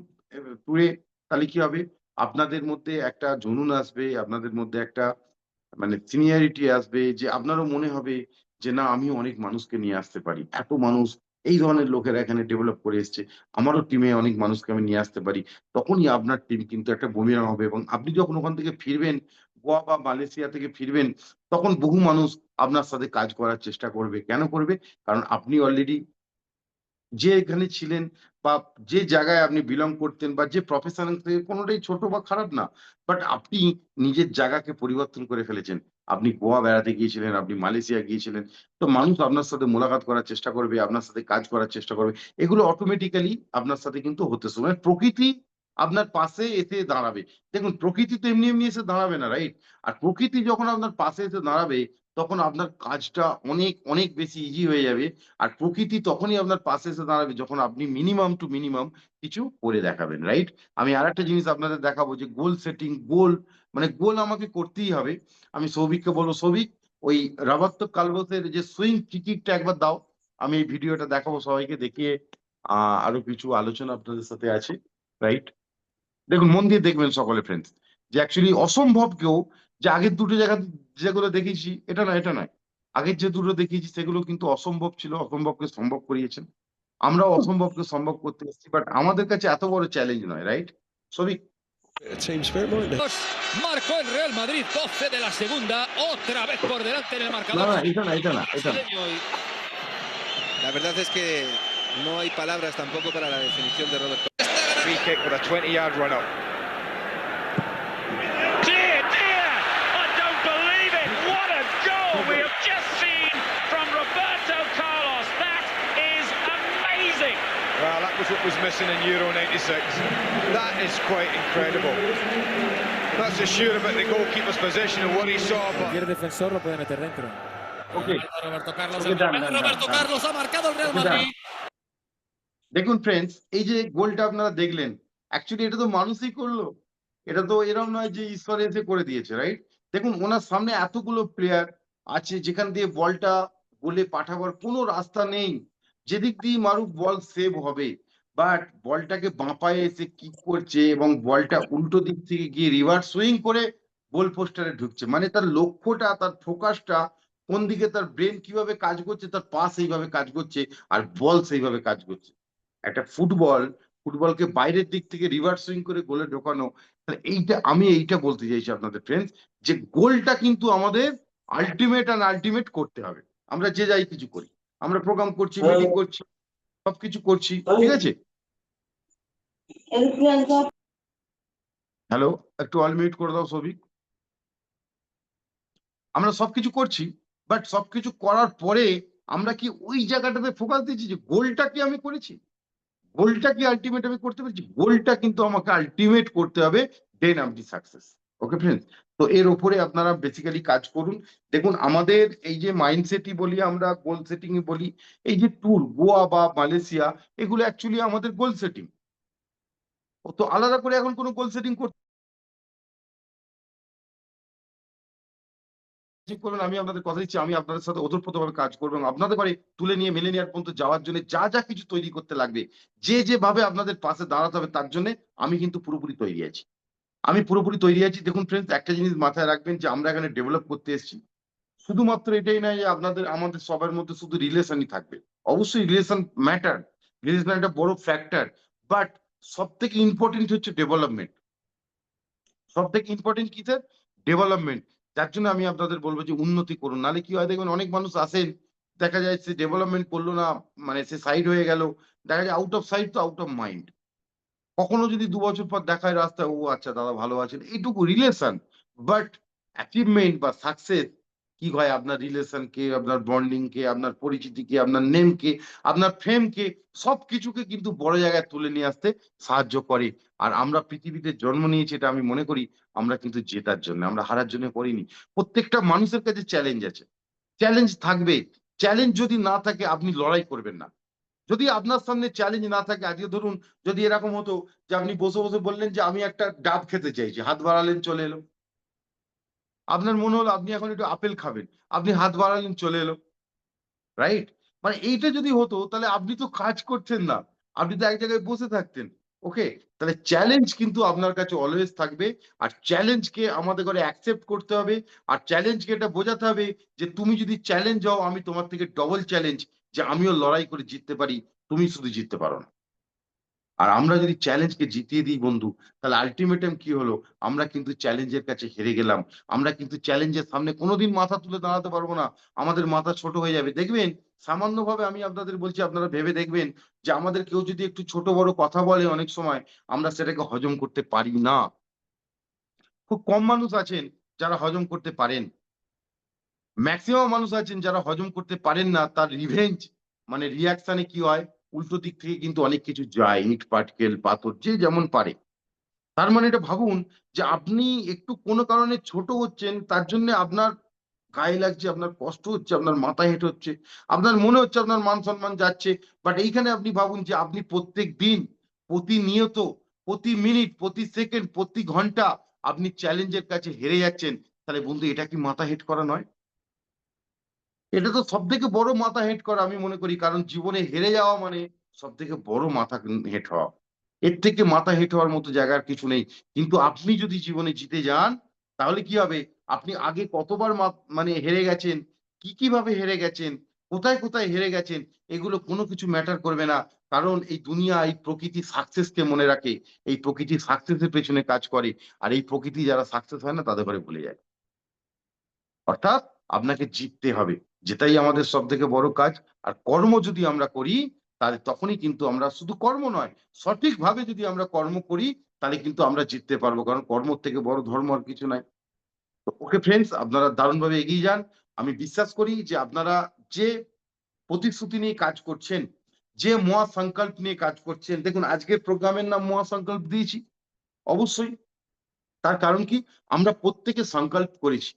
ট্যুরে। তাহলে কি হবে, আপনাদের মধ্যে একটা জুনুন আসবে, আপনাদের মধ্যে একটা মানে সিনিয়রিটি আসবে, যে আপনারও মনে হবে যে না আমিও অনেক মানুষকে নিয়ে আসতে পারি। এত মানুষ, এই ধরনের লোকেরা এখানে ডেভেলপ করে এসছে, আমারও টিমে অনেক মানুষকে আমি নিয়ে আসতে পারি। তখনই আপনার টিম কিন্তু একটা বুমেরাং হবে, এবং আপনি যখন ওখান থেকে ফিরবেন, গোয়া বা মালয়েশিয়া থেকে ফিরবেন, তখন বহু মানুষ আপনার সাথে কাজ করার চেষ্টা করবে। কেন করবে? কারণ আপনি অলরেডি যে এখানে ছিলেন, বা যে জায়গায় আপনি বিলং করতেন, বা যে প্রফেশন থেকে, কোনটাই ছোট বা খারাপ না। বাট আপনি নিজের জায়গাকে পরিবর্তন করে ফেলেছেন। আপনি গোয়া বেড়াতে গিয়েছিলেন, আপনি মালয়েশিয়া গিয়েছিলেন। তো মানুষ আপনার সাথে মোলাকাত করার চেষ্টা করবে, আপনার সাথে কাজ করার চেষ্টা করবে। এগুলো অটোমেটিক্যালি আপনার সাথে কিন্তু হতে শুরু, মানে প্রকৃতি আপনার পাশে এসে দাঁড়াবে। দেখুন প্রকৃতি তো এমনি এসে দাঁড়াবে না, রাইট? আর প্রকৃতি যখন আপনার পাশে এসে দাঁড়াবে, তখন আপনার কাজটা অনেক বেশি ইজি হয়ে যাবে। আর প্রকৃতি তখনই আপনার পাশে এসে দাঁড়াবে যখন আপনি মিনিমাম টু মিনিমাম কিছু করে দেখাবেন, রাইট? আমি আরেকটা জিনিস আপনাদের দেখাবো, যে গোল সেটিং, মানে গোল আমাকে করতেই হবে। আমি সৌভিককে বলবো, সৌভিক ওই রবার্তো কার্লোসের যে সুইং টিকিটটা একবার দাও, আমি এই ভিডিওটা দেখাবো সবাইকে, দেখিয়ে আরো কিছু আলোচনা আপনাদের সাথে আছে, রাইট? দেখুন মন দিয়ে দেখবেন সকলে ফ্রেন্ডস। যে অ্যাকচুয়ালি অসম্ভবকেও, যে আগের দুটো জায়গা যেগুলো দেখেছি এটা নয়, আগের যে দুটো দেখিয়েছি সেগুলো কিন্তু অসম্ভব ছিল, অসম্ভবকে সম্ভব করিয়েছেন। আমরা অসম্ভবকে সম্ভব করতে এসেছি, বাট আমাদের কাছে এত বড় চ্যালেঞ্জ নয়, right Sabik? Team spirit, Monday. Marcó el Real Madrid, 12 de la segunda, otra vez por delante en el না marcador. না এটা না Brasileño y La verdad es que no hay palabras tampoco para la definición de Roberto. Free kick with a 20-yard run up. Dear, dear, I don't believe it. What a goal we have just seen from Roberto Carlos. That is amazing. Well, that was what was missing in Euro 96. That is quite incredible. That's assured about the goalkeeper's position and what he saw, but Cualquier defensor lo puede meter dentro. Okay Roberto Carlos, Okay, done, done, Roberto done. Carlos ha marcado el Real Okay, done. Madrid. দেখুন friends, এই যে গোলটা আপনারা দেখলেন, actually এটা তো মানুষই করলো, এটা তো এরকম নয় যে ঈশ্বর এসে করে দিয়েছে, রাইট? দেখুন ওনার সামনে এতগুলো প্লেয়ার আছে যেখান দিয়ে বলটা গোলে পাঠাবার কোনো রাস্তা নেই, যেদিক দিয়ে মারুক বল সেভ হবে, বাট বলটাকে বাঁ পায়ে এসে কিক করছে এবং বলটা উল্টো দিক থেকে গিয়ে রিভার্স সুইং করে গোল পোস্টারে ঢুকছে। মানে তার লক্ষ্যটা, তার ফোকাসটা কোন দিকে, তার ব্রেন কিভাবে কাজ করছে, তার পা সেইভাবে কাজ করছে আর বল সেইভাবে কাজ করছে। একটা ফুটবলকে বাইরের দিক থেকে রিভার্স সুইং করে গোলে ঢোকানো, তাহলে আমি এইটা বলতে চাইছি আপনাদের ফ্রেন্ডস, যে গোলটা কিন্তু আমাদের আলটিমেট করতে হবে। আমরা যে যাই কিছু করি, আমরা প্রোগ্রাম করছি, মিটিং করছি, সবকিছু করছি, ঠিক আছে? হ্যালো, একটু অল মিউট করে দাও সবিক। আমরা সবকিছু করছি, বাট সবকিছু করার পরে আমরা কি ওই জায়গাটাতে ফোকাস দিচ্ছি যে গোলটা কি আমি করেছি, গোলটা কি আলটিমেট আমি করতে পেরেছি? গোলটা কিন্তু আমাকে আলটিমেট করতে হবে, দেন আমি সাকসেস। ওকে ফ্রেন্ডস, তো এর উপরে আপনারা বেসিক্যালি কাজ করুন। দেখুন আমাদের এই যে মাইন্ডসেটই বলি, আমরা গোল সেটিং বলি, এই যে ট্যুর গোয়া বা মালয়েশিয়া, এগুলো অ্যাকচুয়ালি আমাদের গোল সেটিং। তো আলাদা করে এখন কোনো গোল সেটিং করতে করবেন, আমি আপনাদের কথা দিচ্ছি, আমি আপনাদের সাথে ওতপ্রোতভাবে কাজ করবো এবং আপনাদের বাড়ি তুলে নিয়ে মিলেনিয়ার পর্যন্ত যাওয়ার জন্য যা যা কিছু তৈরি করতে লাগবে, যেভাবে আপনাদের পাশে দাঁড়াতে হবে, তার জন্য আমি কিন্তু পুরোপুরি তৈরি আছি। দেখুন ফ্রেন্ডস, একটা জিনিস মাথায় রাখবেন যে আমরা এখানে ডেভেলপ করতে এসেছি, শুধুমাত্র এটাই নয় যে আমাদের সবার মধ্যে শুধু রিলেশনই থাকবে। অবশ্যই রিলেশন ম্যাটার, রিলেশন একটা বড় ফ্যাক্টর, বাট সব থেকে ইম্পর্টেন্ট হচ্ছে ডেভেলপমেন্ট। সব থেকে ইম্পর্টেন্ট কি স্যার? ডেভেলপমেন্ট। যার জন্য আমি আপনাদের বলবো যে উন্নতি করুন, নাহলে কি হয় দেখবেন অনেক মানুষ আসেন, দেখা যায় সে ডেভেলপমেন্ট করলো না, মানে সে সাইড হয়ে গেল, দেখা যায় আউট অফ সাইড তো আউট অফ মাইন্ড। কখনো যদি 2 বছর পর দেখায় রাস্তায়, ও আচ্ছা দাদা ভালো আছেন, এইটুকু রিলেশন, বাট অ্যাচিভমেন্ট বা সাকসেস কি হয়, আপনার রিলেশন কে, আপনার বন্ডিং কে, আপনার পরিচিতি কে, আপনার নেম কে, আপনার ফেম কে, সবকিছুকে কিন্তু বড় জায়গায় তুলে নিয়ে আসতে সাহায্য করে। আর আমরা পৃথিবীতে জন্ম নিয়েছি, এটা আমি মনে করি আমরা কিন্তু জেতার জন্য, আমরা হারার জন্য করিনি। প্রত্যেকটা মানুষের কাছে চ্যালেঞ্জ আছে, চ্যালেঞ্জ থাকবে। চ্যালেঞ্জ যদি না থাকে আপনি লড়াই করবেন না। যদি আপনার সামনে চ্যালেঞ্জ না থাকে, আজকে ধরুন যদি এরকম হতো যে আপনি বসে বসে বললেন যে আমি একটা ডাব খেতে চাইছি, হাত বাড়ালেন চলে এলো। আপনার মনে হলো আপনি এখন একটু আপেল খাবেন, আপনি হাত বাড়ালেন চলে এলো, রাইট? মানে এইটা যদি হতো তাহলে আপনি তো কাজ করছেন না, আপনি তো এক জায়গায় বসে থাকতেন। ওকে, তাহলে চ্যালেঞ্জ কিন্তু আপনার কাছে অলওয়েজ থাকবে, আর চ্যালেঞ্জকে আমাদের করে অ্যাকসেপ্ট করতে হবে, আর চ্যালেঞ্জকে এটা বোঝাতে হবে যে তুমি যদি চ্যালেঞ্জ হও, আমি তোমার থেকে ডবল চ্যালেঞ্জ, যে আমিও লড়াই করে জিততে পারি, তুমি শুধু জিততে পারো না। আর আমরা যদি চ্যালেঞ্জকে জিতিয়ে দিই বন্ধু, তাহলে আলটিমেটাম কি হলো, আমরা কিন্তু চ্যালেঞ্জের কাছে হেরে গেলাম, আমরা কিন্তু চ্যালেঞ্জের সামনে কোনোদিন মাথা তুলে দাঁড়াতে পারবো না, আমাদের মাথা ছোট হয়ে যাবে। দেখবেন সামান্যভাবে, আমি আপনাদের বলছি, আপনারা ভেবে দেখবেন যে আমাদের কেউ যদি একটু ছোট বড় কথা বলে, অনেক সময় আমরা সেটাকে হজম করতে পারি না। খুব কম মানুষ আছেন যারা হজম করতে পারেন, ম্যাক্সিমাম মানুষ আছেন যারা হজম করতে পারেন না। তার রিভেঞ্জ মানে রিয়াকশনে কি হয়, উল্টো দিক থেকে কিন্তু অনেক কিছু যায়, ইট পাটকেল পাথর যে যেমন পারে। তার মানে এটা ভাবুন যে আপনি একটু কোনো কারণে ছোট হচ্ছেন, তার জন্য আপনার গায়ে লাগছে, আপনার কষ্ট হচ্ছে, আপনার মাথা হেঁট হচ্ছে, আপনার মনে হচ্ছে আপনার মান সম্মান যাচ্ছে। বাট এইখানে আপনি ভাবুন যে আপনি প্রত্যেক দিন, প্রতিনিয়ত, প্রতি মিনিট, প্রতি সেকেন্ড, প্রতি ঘন্টা আপনি চ্যালেঞ্জের কাছে হেরে যাচ্ছেন, তাহলে বন্ধু এটা কি মাথা হেট করা নয়? এটা তো সব থেকে বড় মাথা হেট করা আমি মনে করি, কারণ জীবনে হেরে যাওয়া মানে সব থেকে বড় মাথা হেট হওয়া। এর থেকে মাথা হেঁট হওয়ার মতো জায়গার কিছু নেই। কিন্তু আপনি যদি জীবনে জিতে যান তাহলে কি হবে? আপনি আগে কতবার মানে হেরে গেছেন, কিভাবে হেরে গেছেন, কোথায় হেরে গেছেন, এগুলো কোনো কিছু ম্যাটার করবে না। কারণ এই দুনিয়া, এই প্রকৃতি সাকসেসকে মনে রাখে। এই প্রকৃতি সাকসেসের পেছনে কাজ করে। আর এই প্রকৃতি যারা সাকসেস হয় না তাদের ঘরে ভুলে যায়। অর্থাৎ আপনাকে জিততে হবে। যেটাই আমাদের সবথেকে বড় কাজ। আর কর্ম যদি আমরা করি তাহলে তখনই কিন্তু আমরা শুধু কর্ম নয়, সঠিকভাবে যদি আমরা কর্ম করি তাহলে কিন্তু আমরা জিততে পারবো। কারণ কর্মর থেকে বড় ধর্ম আর কিছু নাই। তো ওকে ফ্রেন্ডস, আপনারা দারুণভাবে এগিয়ে যান। আমি বিশ্বাস করি যে আপনারা যে প্রতিশ্রুতি নিয়ে কাজ করছেন, যে মহাসংকল্প নিয়ে কাজ করছেন, দেখুন আজকের প্রোগ্রামের নাম মহাসংকল্প দিয়েছি। অবশ্যই তার কারণ কি? আমরা প্রত্যেকে সংকল্প করেছি।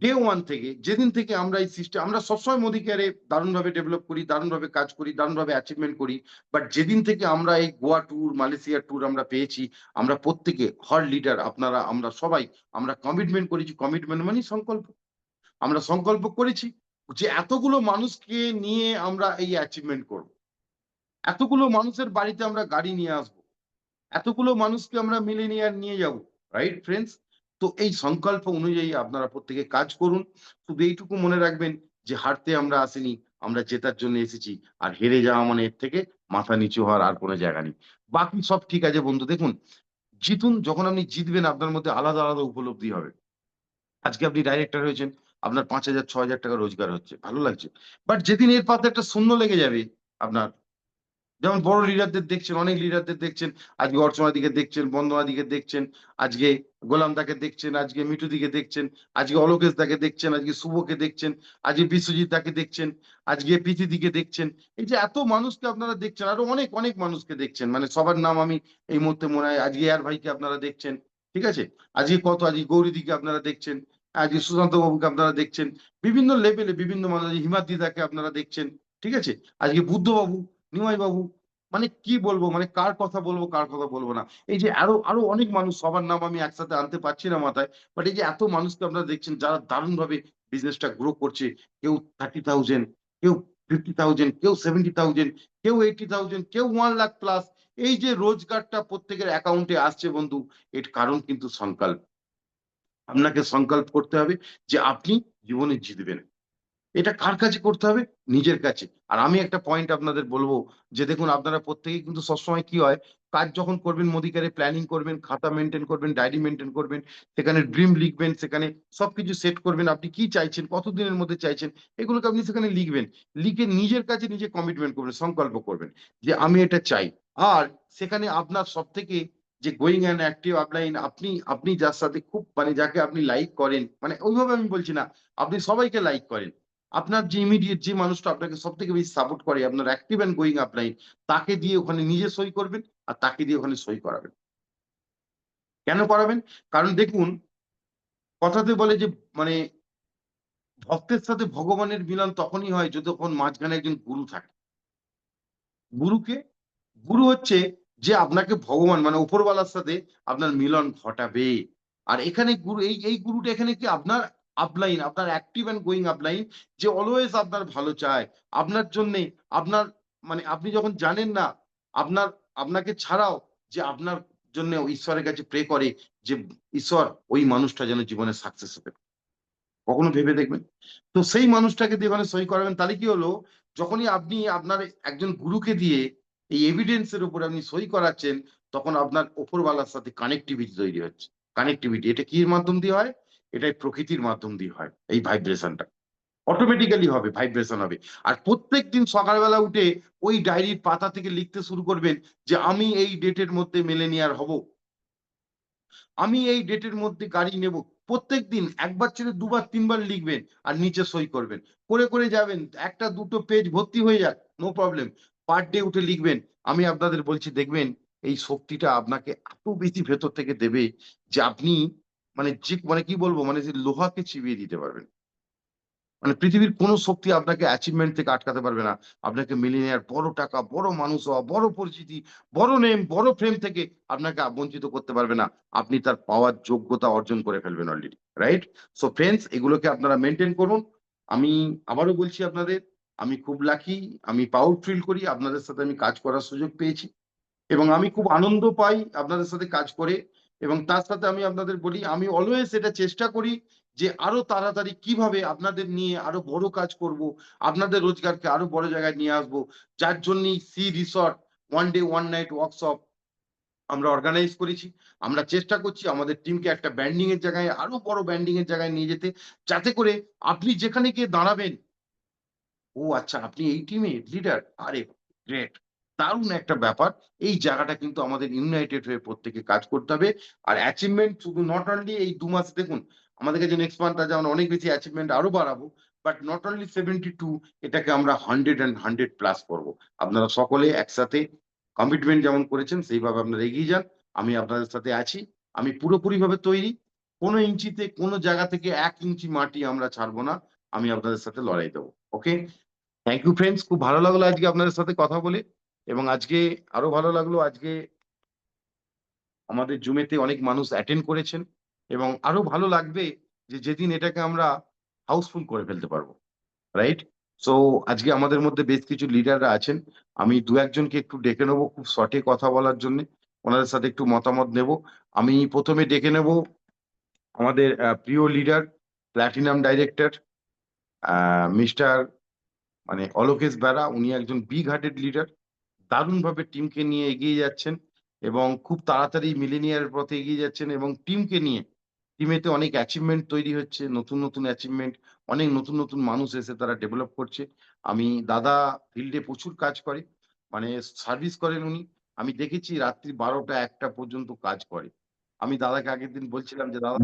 ডে ওয়ান থেকে, যেদিন থেকে আমরা এই সিস্টেম, আমরা সবসময় মোদি কেয়ারে দারুণভাবে ডেভেলপ করি, দারুণভাবে কাজ করি, দারুণভাবে অ্যাচিভমেন্ট করি। বাট যেদিন থেকে আমরা এই গোয়া ট্যুর, মালয়েশিয়া ট্যুর আমরা পেয়েছি, আমরা প্রত্যেকে হর লিডার, আপনারা, আমরা সবাই আমরা কমিটমেন্ট করেছি। কমিটমেন্ট মানে সংকল্প। আমরা সংকল্প করেছি যে এতগুলো মানুষকে নিয়ে আমরা এই অ্যাচিভমেন্ট করব। এতগুলো মানুষের বাড়িতে আমরা গাড়ি নিয়ে আসবো। এতগুলো মানুষকে আমরা মিলেনিয়ার নিয়ে যাব। Right friends? তো এই সংকল্প অনুযায়ী আপনারা প্রত্যেকে কাজ করুন। শুধু এইটুকু মনে রাখবেন যে হারতে আমরা আসিনি, আমরা জেতার জন্য এসেছি। আর হেরে যাওয়া মানে এর থেকে মাথা নিচু হওয়ার আর কোনো জায়গা নেই। বাকি সব ঠিক আছে বন্ধু। দেখুন, জিতুন, যখন আপনি জিতবেন আপনার মধ্যে আলাদা, আলাদা উপলব্ধি হবে। আজকে আপনি ডাইরেক্টর হয়েছেন, আপনার ৫,০০০ ৬,০০০ টাকা রোজগার হচ্ছে। ভালো লাগছে। বাট যেদিন এর পাশে একটা শূন্য লেগে যাবে আপনার, যেমন বড় লিডারদের দেখছেন, অনেক লিডারদের দেখছেন, আজকে অর্চনা দিকে দেখছেন, বন্দনা দিকে দেখছেন, আজকে গোলাম দাকে দেখছেন, আজকে মিঠু দিকে দেখছেন, আজকে অলোকেশ দাকে দেখছেন, আজকে শুভকে দেখছেন, আজকে বিশ্বজিৎ দাকে দেখছেন, আজকে প্রীতি দিকে দেখছেন। এই যে এত মানুষকে আপনারা দেখছেন, আরো অনেক অনেক মানুষকে দেখছেন, মানে সবার নাম আমি এই মুহূর্তে মনে হয়। আজকে এয়ার ভাইকে আপনারা দেখছেন, ঠিক আছে? আজকে আজকে গৌরী দিকে আপনারা দেখছেন, আজকে সুশান্ত বাবুকে আপনারা দেখছেন, বিভিন্ন লেভেলে বিভিন্ন মানুষ, হিমাদ্রি দাকে আপনারা দেখছেন, ঠিক আছে? আজকে বুদ্ধ বাবু, নিমাই বাবু, মানে কি বলবো, মানে কার কথা বলবো কার কথা বলবো না। এই যে আরো আরো অনেক মানুষ, সবার নাম আমি একসাথে আনতে পারছি না মাথায়। বাট এই যে এত মানুষকে আপনারা দেখছেন যারা দারুণ ভাবে বিজনেসটা গ্রো করছে, কেউ 30,000, কেউ 50,000, কেউ 70,000, কেউ 80,000, কেউ 1,00,000 প্লাস। এই যে রোজগারটা প্রত্যেকের অ্যাকাউন্টে আসছে বন্ধু, এর কারণ কিন্তু সংকল্প। আপনাকে সংকল্প করতে হবে যে আপনি জীবনে জিতবেন। এটা কার কাছে করতে হবে? নিজের কাছে। আর আমি একটা পয়েন্ট আপনাদের বলবো যে দেখুন, আপনারা প্রত্যেকেই কিন্তু সবসময় কি হয়, কাজ যখন করবেন মোদিকারে প্ল্যানিং করবেন, খাতা মেইনটেইন করবেন, ডায়েরি মেইনটেইন করবেন, সেখানে ড্রিম লিখবেন, সেখানে সবকিছু সেট করবেন। আপনি কি চাইছেন, কতদিনের মধ্যে চাইছেন, এগুলোকে আপনি সেখানে লিখবেন। লিখে নিজের কাছে নিজে কমিটমেন্ট করবেন, সংকল্প করবেন যে আমি এটা চাই। আর সেখানে আপনার সবথেকে যে গোয়িং অ্যান্ড অ্যাক্টিভ আপলাইন, আপনি আপনি যার সাথে খুব, মানে যাকে আপনি লাইক করেন, মানে ওইভাবে আমি বলছি না, আপনি সবাইকে লাইক করেন। আপনার যে ইমিডিয়েট যে মানুষটা আপনাকে সবথেকে বেশি সাপোর্ট করে, আপনার অ্যাক্টিভ এন্ড গোয়িং আপলাইন, তাকে দিয়ে ওখানে নিজে সই করবেন আর তাকে দিয়ে ওখানে সই করাবেন। কেন করাবেন? কারণ দেখুন, কথাতে বলে যে, মানে ভক্তের সাথে ভগবানের মিলন তখনই হয় যতক্ষণ মাঝখানে একজন গুরু থাকে। গুরুকে, গুরু হচ্ছে যে আপনাকে ভগবান, মানে উপরওয়ালার সাথে আপনার মিলন ঘটাবে। আর এখানে গুরু, এই গুরুটা এখানে কি আপনার আপলাইন, আপনার অ্যাক্টিভ এন্ড গোয়িং আপলাইন, যে অলওয়েজ আপনার ভালো চায় আপনার জন্যে। আপনার, মানে আপনি যখন জানেন না, আপনার, আপনাকে ছাড়াও যে আপনার জন্য ঈশ্বরের কাছে প্রে করে যে ঈশ্বর ওই মানুষটা যেন জীবনে সাকসেস হতে পারে। কখনো ভেবে দেখবেন? তো সেই মানুষটাকে দিয়ে ওখানে সই করাবেন। তাহলে কি হলো, যখনই আপনি আপনার একজন গুরুকে দিয়ে এই এভিডেন্স এর উপরে আপনি সই করাচ্ছেন, তখন আপনার উপরওয়ালার সাথে কানেক্টিভিটি তৈরি হচ্ছে। কানেক্টিভিটি এটা কির মাধ্যম দিয়ে হয়? এটাই প্রকৃতির মাধ্যম দিয়ে হয়। এই ভাইব্রেশনটা অটোমেটিক্যালি হবে, ভাইব্রেশন হবে। আর প্রত্যেকদিন সকালবেলা উঠে ওই ডায়েরির পাতা থেকে লিখতে শুরু করবেন যে আমি এই ডেটের মধ্যে মিলেনিয়ার হব, আমি এই ডেটের মধ্যে গাড়ি নেব। প্রত্যেকদিন একবার ছেড়ে দুবার তিনবার লিখবেন আর নিচে সই করবেন। করে করে যাবেন, একটা দুটো পেজ ভর্তি হয়ে যাক, নো প্রবলেম। পার ডে উঠে লিখবেন। আমি আপনাদের বলছি, দেখবেন এই শক্তিটা আপনাকে এত বেশি ভেতর থেকে দেবে যে আপনি, মানে যে, মানে কি বলবো, মানে যে লোহাকে চিবিয়ে দিতে পারবেন। মানে পৃথিবীর কোনো শক্তি আপনাকে অ্যাচিভমেন্ট থেকে আটকাতে পারবে না। আপনাকে মিলিনিয়ার, বড় টাকা, বড় মানুষ হওয়া, বড় পরিচিতি, বড় নেম, বড় ফ্রেম থেকে আপনাকে বঞ্চিত করতে পারবে না। আপনি তার পাওয়ার যোগ্যতা অর্জন করে ফেলবেন অলরেডি। রাইট? সো ফ্রেন্ডস, এগুলোকে আপনারা মেনটেন করুন। আমি আবারও বলছি আপনাদের, আমি খুব লাকি, আমি প্রাউড ফিল করি আপনাদের সাথে আমি কাজ করার সুযোগ পেয়েছি। এবং আমি খুব আনন্দ পাই আপনাদের সাথে কাজ করে। এবং তার সাথে আমি আপনাদের বলি, আমি অলওয়েজ এটা চেষ্টা করি যে আরো তাড়াতাড়ি কিভাবে আপনাদের নিয়ে আরো বড় কাজ করব, আপনাদের রোজগারকে আরো বড় জায়গায় নিয়ে আসবো। যার জন্যই sea resort one day one night workshop আমরা অর্গানাইজ করেছি। আমরা চেষ্টা করছি আমাদের টিমকে একটা ব্যান্ডিং এর জায়গায়, আরো বড় ব্যান্ডিং এর জায়গায় নিয়ে যেতে, যাতে করে আপনি যেখানে গিয়ে দাঁড়াবেন, ও আচ্ছা আপনি এই টিমে লিডার, আরে গ্রেট, দারুণ একটা ব্যাপার। এই জায়গাটা কিন্তু আমাদের ইউনাইটেড হয়ে প্রত্যেকে কাজ করতে হবে। আর অ্যাচিভমেন্ট শুধু নট অনলি এই 2 মাস, দেখুন আমাদের কাছে নেক্সট মান্থ আছে, আমরা অনেক বেশি অ্যাচিভমেন্ট আরো বাড়াবো। বাট নট অনলি 72, এটাকে আমরা 100 প্লাস করবো। আপনারা সকলে একসাথে কমিটমেন্ট যেমন করেছেন সেইভাবে আপনারা এগিয়ে যান। আমি আপনাদের সাথে আছি। আমি পুরোপুরিভাবে তৈরি। কোনো ইঞ্চিতে কোনো জায়গা থেকে 1 ইঞ্চি মাটি আমরা ছাড়বো না। আমি আপনাদের সাথে লড়াই দেবো। ওকে? থ্যাংক ইউ ফ্রেন্ডস, খুব ভালো লাগলো আজকে আপনাদের সাথে কথা বলে। এবং আজকে আরো ভালো লাগলো, আজকে আমাদের জুমেতে অনেক মানুষ অ্যাটেন্ড করেছেন। এবং আরো ভালো লাগবে যে যেদিন এটাকে আমরা হাউসফুল করে ফেলতে পারবো, রাইট? সো আজকে আমাদের মধ্যে বেশ কিছু লিডাররা আছেন। আমি 2-1 জনকে একটু ডেকে নেবো খুব শর্টে কথা বলার জন্য, ওনাদের সাথে একটু মতামত নেব। আমি প্রথমে ডেকে নেব আমাদের প্রিয় leader, platinum director mister Alokesh Bera. উনি একজন বিগ হার্টেড লিডার, দারুণভাবে টিমকে নিয়ে এগিয়ে যাচ্ছেন এবং খুব তাড়াতাড়ি মিলেনিয়ার পথে এগিয়ে যাচ্ছেন। এবং টিমকে নিয়ে, টিমেতে অনেক অ্যাচিভমেন্ট তৈরি হচ্ছে, নতুন নতুন অ্যাচিভমেন্ট, অনেক নতুন নতুন মানুষ এসে তারা ডেভেলপ করছে। আমি দাদা ফিল্ডে প্রচুর কাজ করে, সার্ভিস করেন উনি। আমি দেখেছি রাত্রি 12টা-1টা পর্যন্ত কাজ করে। আমি দাদাকে আগের দিন বলছিলাম যে দাদা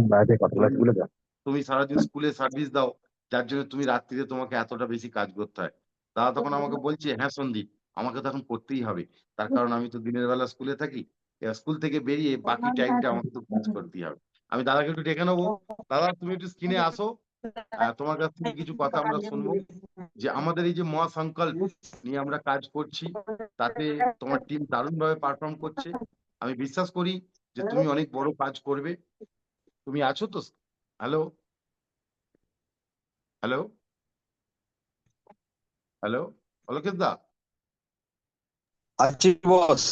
তুমি সারাদিন স্কুলে সার্ভিস দাও, যার জন্য তুমি রাত্রিরে তোমাকে এতটা বেশি কাজ করতে হয়। দাদা তখন আমাকে বলছে, হ্যাঁ সন্দীপ, আমাকে তো এখন করতেই হবে, তার কারণ আমি তো দিনের বেলা স্কুলে থাকি, স্কুল থেকে বেরিয়ে বাকি টাইমটা আমাকে তো কাজ করতেই হবে। আমি দাদাকে একটু ডেকে নেবো। দাদা তুমি একটু স্ক্রিনে আসো, তোমার কাছ থেকে কিছু কথা আমরা শুনবো যে আমাদের এই যে মহাসংকল্প নিয়ে আমরা কাজ করছি, তাতে তোমার টিম দারুণভাবে পারফর্ম করছে। আমি বিশ্বাস করি যে তুমি অনেক বড় কাজ করবে। তুমি আছো তো? হ্যালো, হ্যালো, হ্যালো, অলোকেশ দা। আছি বস।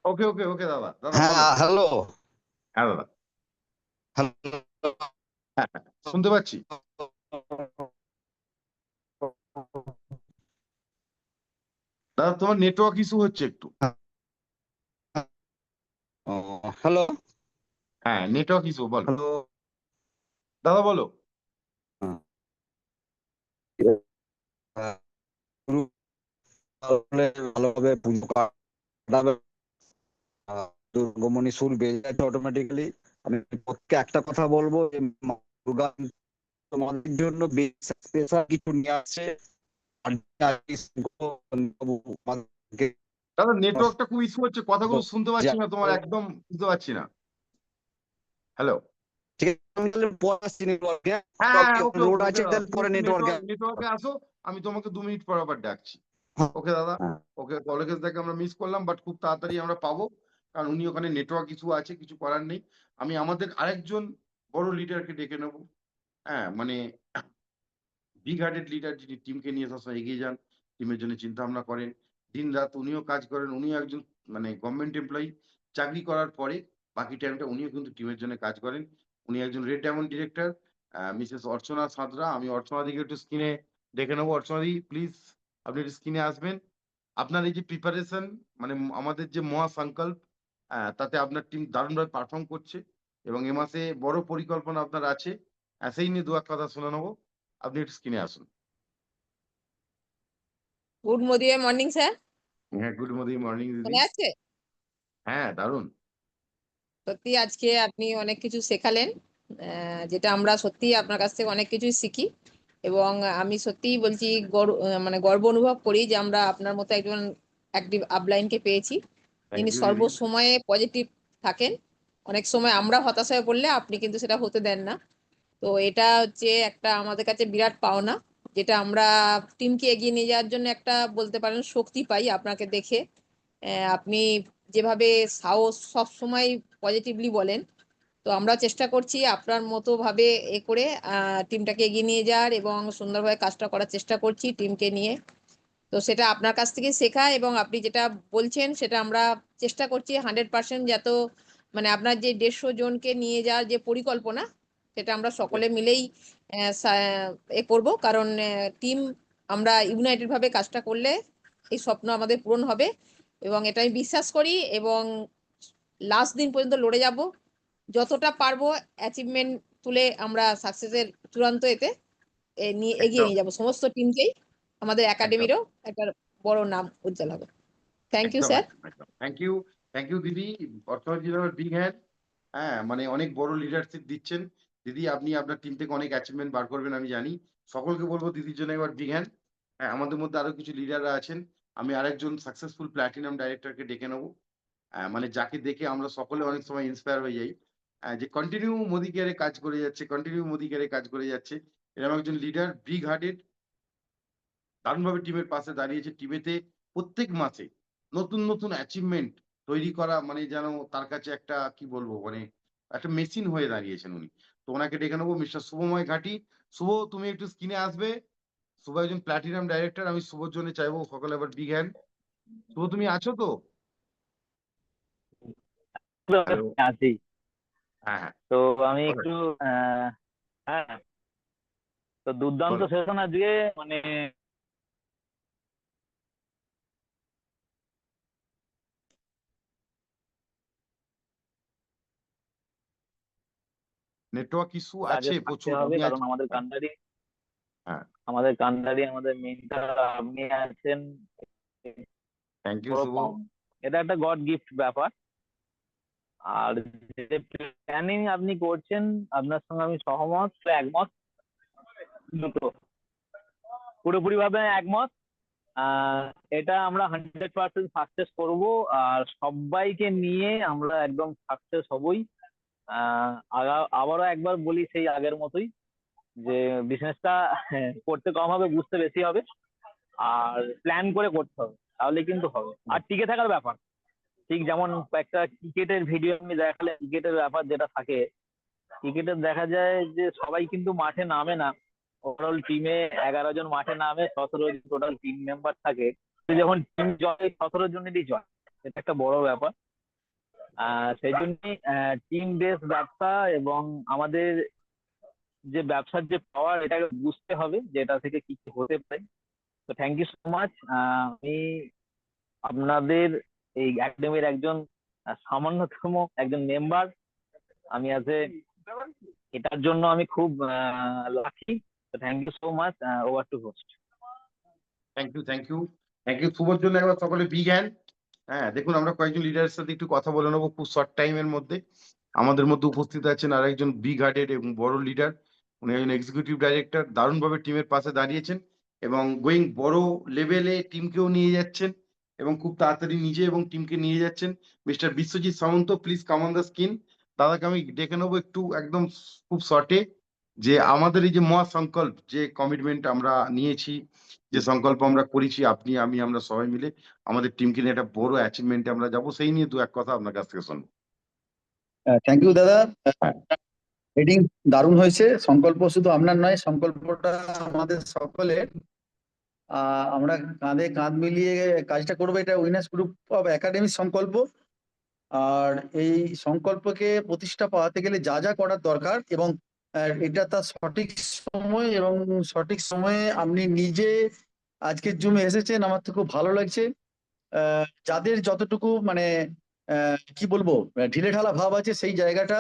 ওকে ওকে ওকে দাদা, দাদা হ্যাঁ, বলো। হ্যালো। হ্যাঁ দাদা, হ্যালো। হ্যাঁ হ্যাঁ শুনতে পাচ্ছি। দাদা তোমার নেটওয়ার্ক ইস্যু হচ্ছে একটু। হ্যালো। হ্যাঁ নেটওয়ার্ক ইস্যু, বলো হ্যালো। দাদা, বলো। ভালোভাবে পুজো কাটাবে, দুর্গমণি সুর বেজে যাচ্ছে অটোমেটিক্যালি। আমি পক্ষে একটা কথা বলবো, মা দুর্গা তোমাদের জন্য স্পেশাল কিছু নিয়ে আসছে। দাদা নেটওয়ার্কটা খুব ইস্যু হচ্ছে, কথাগুলো শুনতে পাচ্ছি না তোমার, একদম বুঝতে পারছি না। হ্যালো, ঠিক আছে, আমি তাহলে পরে আসছি নেটওয়ার্কে। হ্যাঁ হ্যাঁ ওকে লোড ওকে আছে, দাদা, তাহলে তুমি পরে একটু নেটওয়ার্কে। নেটওয়ার্কে আসো, আমি তোমাকে 2 মিনিট পর আবার ডাকছি। ওকে দাদা, ওকে। অলোকেশ দাকে আমরা মিস করলাম, বাট খুব তাড়াতাড়ি আমরা পাবো, কারণ উনি ওখানে নেটওয়ার্ক ইস্যু আছে, কিছু করার নেই। আমি আমাদের আরেকজন বড় লিডারকে ডেকে নেবো। হ্যাঁ বিগ হার্টেড লিডার, যিনি টিমকে নিয়ে সবসময় এগিয়ে যান, টিমের জন্য চিন্তা ভাবনা করেন, দিন রাত উনিও কাজ করেন। উনিও একজন গভর্নমেন্ট এমপ্লয়ি, চাকরি করার পরে বাকি টাইমটা উনিও কিন্তু টিমের জন্য কাজ করেন। উনি একজন রেড ডায়মন্ড ডিরেক্টর, মিসেস অর্চনা সাঁতরা। আমি অর্চনা দিকে একটু স্ক্রিনে দেখে নেবো। অর্চনা দি প্লিজ, আপনি একটু স্ক্রিনে আসবেন। আপনার এই যে প্রিপারেশন, আমাদের যে মহাসংকল্প, তাতে আপনার টিম দারুণভাবে পারফর্ম করছে এবং এ মাসে বড় পরিকল্পনা আপনার আছে, সেই নিয়ে 2-1 কথা শুনে নেবো। আপনি একটু স্ক্রিনে আসুন। Good morning sir. হ্যাঁ গুড মর্নিং দিদি। মনে আছে? হ্যাঁ দারুণ। সত্যি আজকে আপনি অনেক কিছু শেখালেন, যেটা আমরা সত্যি আপনার কাছ থেকে অনেক কিছুই শিখি। এবং আমি সত্যিই বলছি, গর্ব অনুভব করি যে আমরা আপনার মতো একজন অ্যাক্টিভ আপলাইনকে পেয়েছি, যিনি সর্বসময়ে পজিটিভ থাকেন। অনেক সময় আমরা হতাশায় পড়লে আপনি কিন্তু সেটা হতে দেন না। তো এটা হচ্ছে একটা আমাদের কাছে বিরাট পাওনা, যেটা আমরা টিমকে এগিয়ে নিয়ে যাওয়ার জন্য একটা বলতে পারেন শক্তি পাই আপনাকে দেখে। আপনি যেভাবে সাহস সব সময় পজিটিভলি বলেন, তো আমরা চেষ্টা করছি আপনার মতো ভাবে করে টিমটাকে এগিয়ে নিয়ে যাওয়ার এবং সুন্দরভাবে কাজটা করার চেষ্টা করছি টিমকে নিয়ে। তো সেটা আপনার কাছ থেকে শেখা, এবং আপনি যেটা বলছেন সেটা আমরা চেষ্টা করছি 100% যত মানে আপনার যে 150 জনকে নিয়ে যাওয়ার যে পরিকল্পনা, সেটা আমরা সকলে মিলেই করব, কারণ টিম আমরা ইউনাইটেড ভাবে কাজটা করলে এই স্বপ্ন আমাদের পূরণ হবে, এবং এটা আমি বিশ্বাস করি, এবং লাস্ট দিন পর্যন্ত লড়ে যাব, যতটা পারবো অ্যাচিভমেন্ট তুলে আমরা সাকসেসের চূড়ান্ত এতে নিয়ে এগিয়ে নিয়ে যাব সমস্ত টিমকেই, আমাদের একাডেমিরও একটা বড় নাম উজ্জ্বল হবে। Thank you sir. Thank you দিদি, বিগ হ্যান্ড। হ্যাঁ, মানে অনেক বড় লিডারশিপ দিচ্ছেন দিদি, আপনি আপনার টিম থেকে অনেক অ্যাচিভমেন্ট বার করবেন আমি জানি। সকলকে বলবো দিদির জন্য একবার বিগ হ্যান্ড। হ্যাঁ, আমাদের মধ্যে আরো কিছু লিডাররা আছেন, আমি আরেকজন সাকসেসফুল প্ল্যাটিনাম ডাইরেক্টরকে ডেকে নেবো, মানে যাকে দেখে আমরা সকলে অনেক সময় ইন্সপায়ার হয়ে যাই, যে কন্টিনিউ মোদি কেয়ারে কাজ করে যাচ্ছে, কন্টিনিউ মোদি কেয়ারে কাজ করে যাচ্ছে, এরকম একজন লিডার, বিগ হার্টেড, দারুণভাবে টিমের পাশে দাঁড়িয়েছে, টিমেতে প্রত্যেক মাসে নতুন নতুন অ্যাচিভমেন্ট তৈরি করা, মানে যেন তার কাছে একটা কি বলবো, মানে একটা মেশিন হয়ে দাঁড়িয়েছেন উনি। তো ওনাকে ডেকে নেবো, মিস্টার শুভময় ঘাটি। শুভ, তুমি একটু স্ক্রিনে আসবে। শুভ একজন প্ল্যাটিনাম ডাইরেক্টর, আমি শুভর জন্য চাইবো সকলে আবার বিগ হ্যান্ড। শুভ, তুমি আছো তো? আছি। হ্যাঁ, তো আমি একটু হ্যাঁ, তো দুর্দান্ত সেশন আজকে, মানে নেটওয়ার্ক ইস্যু কাজে আছে থাকতে প্রচুর, হবে, আমি কারণ আমাদের কান্ডারি হ্যাঁ, আমাদের মেন্টর আপনি আছেন। থ্যাংক ইউ শুভ। এটা একটা গড গিফট ব্যাপার। আর যে প্ল্যানিং আপনি করছেন, আপনার সঙ্গে আমি সহমত, একমত, দুটো পুরোপুরি ভাবে একমত। এটা আমরা 100% সাকসেস করব, আর সবাইকে নিয়ে আমরা একদম সাকসেস হবই। আবারও একবার বলি, সেই আগের মতোই, যে বিজনেসটা করতে কম হবে, বুঝতে বেশি হবে, আর প্ল্যান করে করতে হবে, তাহলে কিন্তু হবে। আর টিকে থাকার ব্যাপার, ঠিক যেমন একটা ক্রিকেটের ভিডিও আমি দেখালে, ক্রিকেটের ব্যাপার যেটা থাকে, ক্রিকেটের দেখা যায় যে সবাই কিন্তু মাঠে নামে না। ওভারঅল টিমে 11 জন মাঠে নামে, 17 টোটাল টিম মেম্বার থাকে। যখন টিম জয়, 17 জনেরই জয়, এটা একটা বড় ব্যাপার। সেই জন্যই টিম বেস ব্যবসা, এবং আমাদের যে ব্যবসার যে পাওয়ার, এটাকে বুঝতে হবে যে এটা থেকে কি কি হতে পারে। তো থ্যাংক ইউ সো মাচ। আমি আপনাদের এই একাডেমির একজন সামান্যতম একজন মেম্বার, আমি এটার জন্য আমি খুব lucky. Thank you so much. Over to host. Thank you শুভর জন্য একবার সকলে বিগ হ্যান্ড। হ্যাঁ, দেখুন আমরা কয়েকজন লিডারের সাথে একটু কথা বলে নেবো খুব শর্ট টাইমের মধ্যে। আমাদের মধ্যে উপস্থিত আছেন আর একজন বিগ হার্টেড এবং বড় লিডার, উনি একজন এক্সিকিউটিভ ডাইরেক্টর, দারুণভাবে টিমের পাশে দাঁড়িয়েছেন এবং গোয়িং বড় লেভেলে টিমকেও নিয়ে যাচ্ছেন এবং খুব তাড়াতাড়ি নিজে এবং টিমকে নিয়ে যাচ্ছেন, mister Biswajit Samanta. Please come on the screen. দাদাকে আমি ডেকে নেবো একটু একদম খুব শর্টে, যে আমাদের এই যে মহাসংকল্প, যে কমিটমেন্ট আমরা নিয়েছি, যে সংকল্প আমরা করেছি, আপনি আমি আমরা সবাই মিলে আমাদের টিমকে নিয়ে একটা বড় অ্যাচিভমেন্টে আমরা যাবো, সেই নিয়ে দু এক কথা আপনার কাছ থেকে শুনবো। থ্যাংক ইউ দাদা, হেডিং দারুণ হয়েছে। সংকল্প শুধু আপনার নয়, সংকল্পটা আমাদের সকলের। আমরা কাঁধে কাঁধ মিলিয়ে কাজটা করবো, এটা উইনার্স গ্রুপ অফ একাডেমির সংকল্প। আর এই সংকল্পকে প্রতিষ্ঠা পাওয়াতে গেলে যা যা করার দরকার, এবং এটা তার সঠিক সময়, এবং সঠিক সময়ে আপনি নিজে আজকের জুমে এসেছেন, আমার তো খুব ভালো লাগছে। যাদের যতটুকু মানে কি বলবো ঢিলেঢালা ভাব আছে, সেই জায়গাটা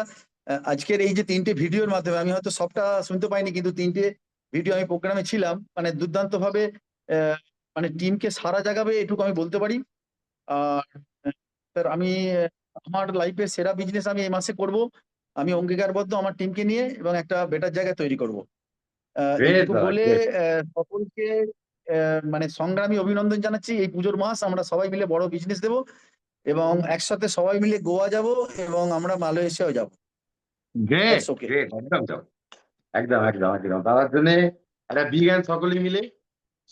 আজকের এই যে 3টে ভিডিওর মাধ্যমে, আমি হয়তো সবটা শুনতে পাইনি, কিন্তু 3টে ভিডিও আমি প্রোগ্রামে ছিলাম, মানে দুর্দান্ত ভাবে মানে টিমকে সারা জাগাবে, এটুকু আমি বলতে পারি। আর স্যার, আমি আমার লাইফের সেরা বিজনেস আমি এই মাসে করব। আমি অঙ্গীকারবদ্ধ আমার টিমকে নিয়ে, এবং একটা বেটার জায়গা তৈরি করব। এইটুকু বলে সকলকে মানে সংগ্রামী অভিনন্দন জানাচ্ছি। এই পুজোর মাস আমরা সবাই মিলে বড় বিজনেস দেব, এবং একসাথে সবাই মিলে গোয়া যাব, এবং আমরা মালয়েশিয়াও যাব। একদম দাদার জন্য একটা বিগ হ্যান্ড সকলে মিলে।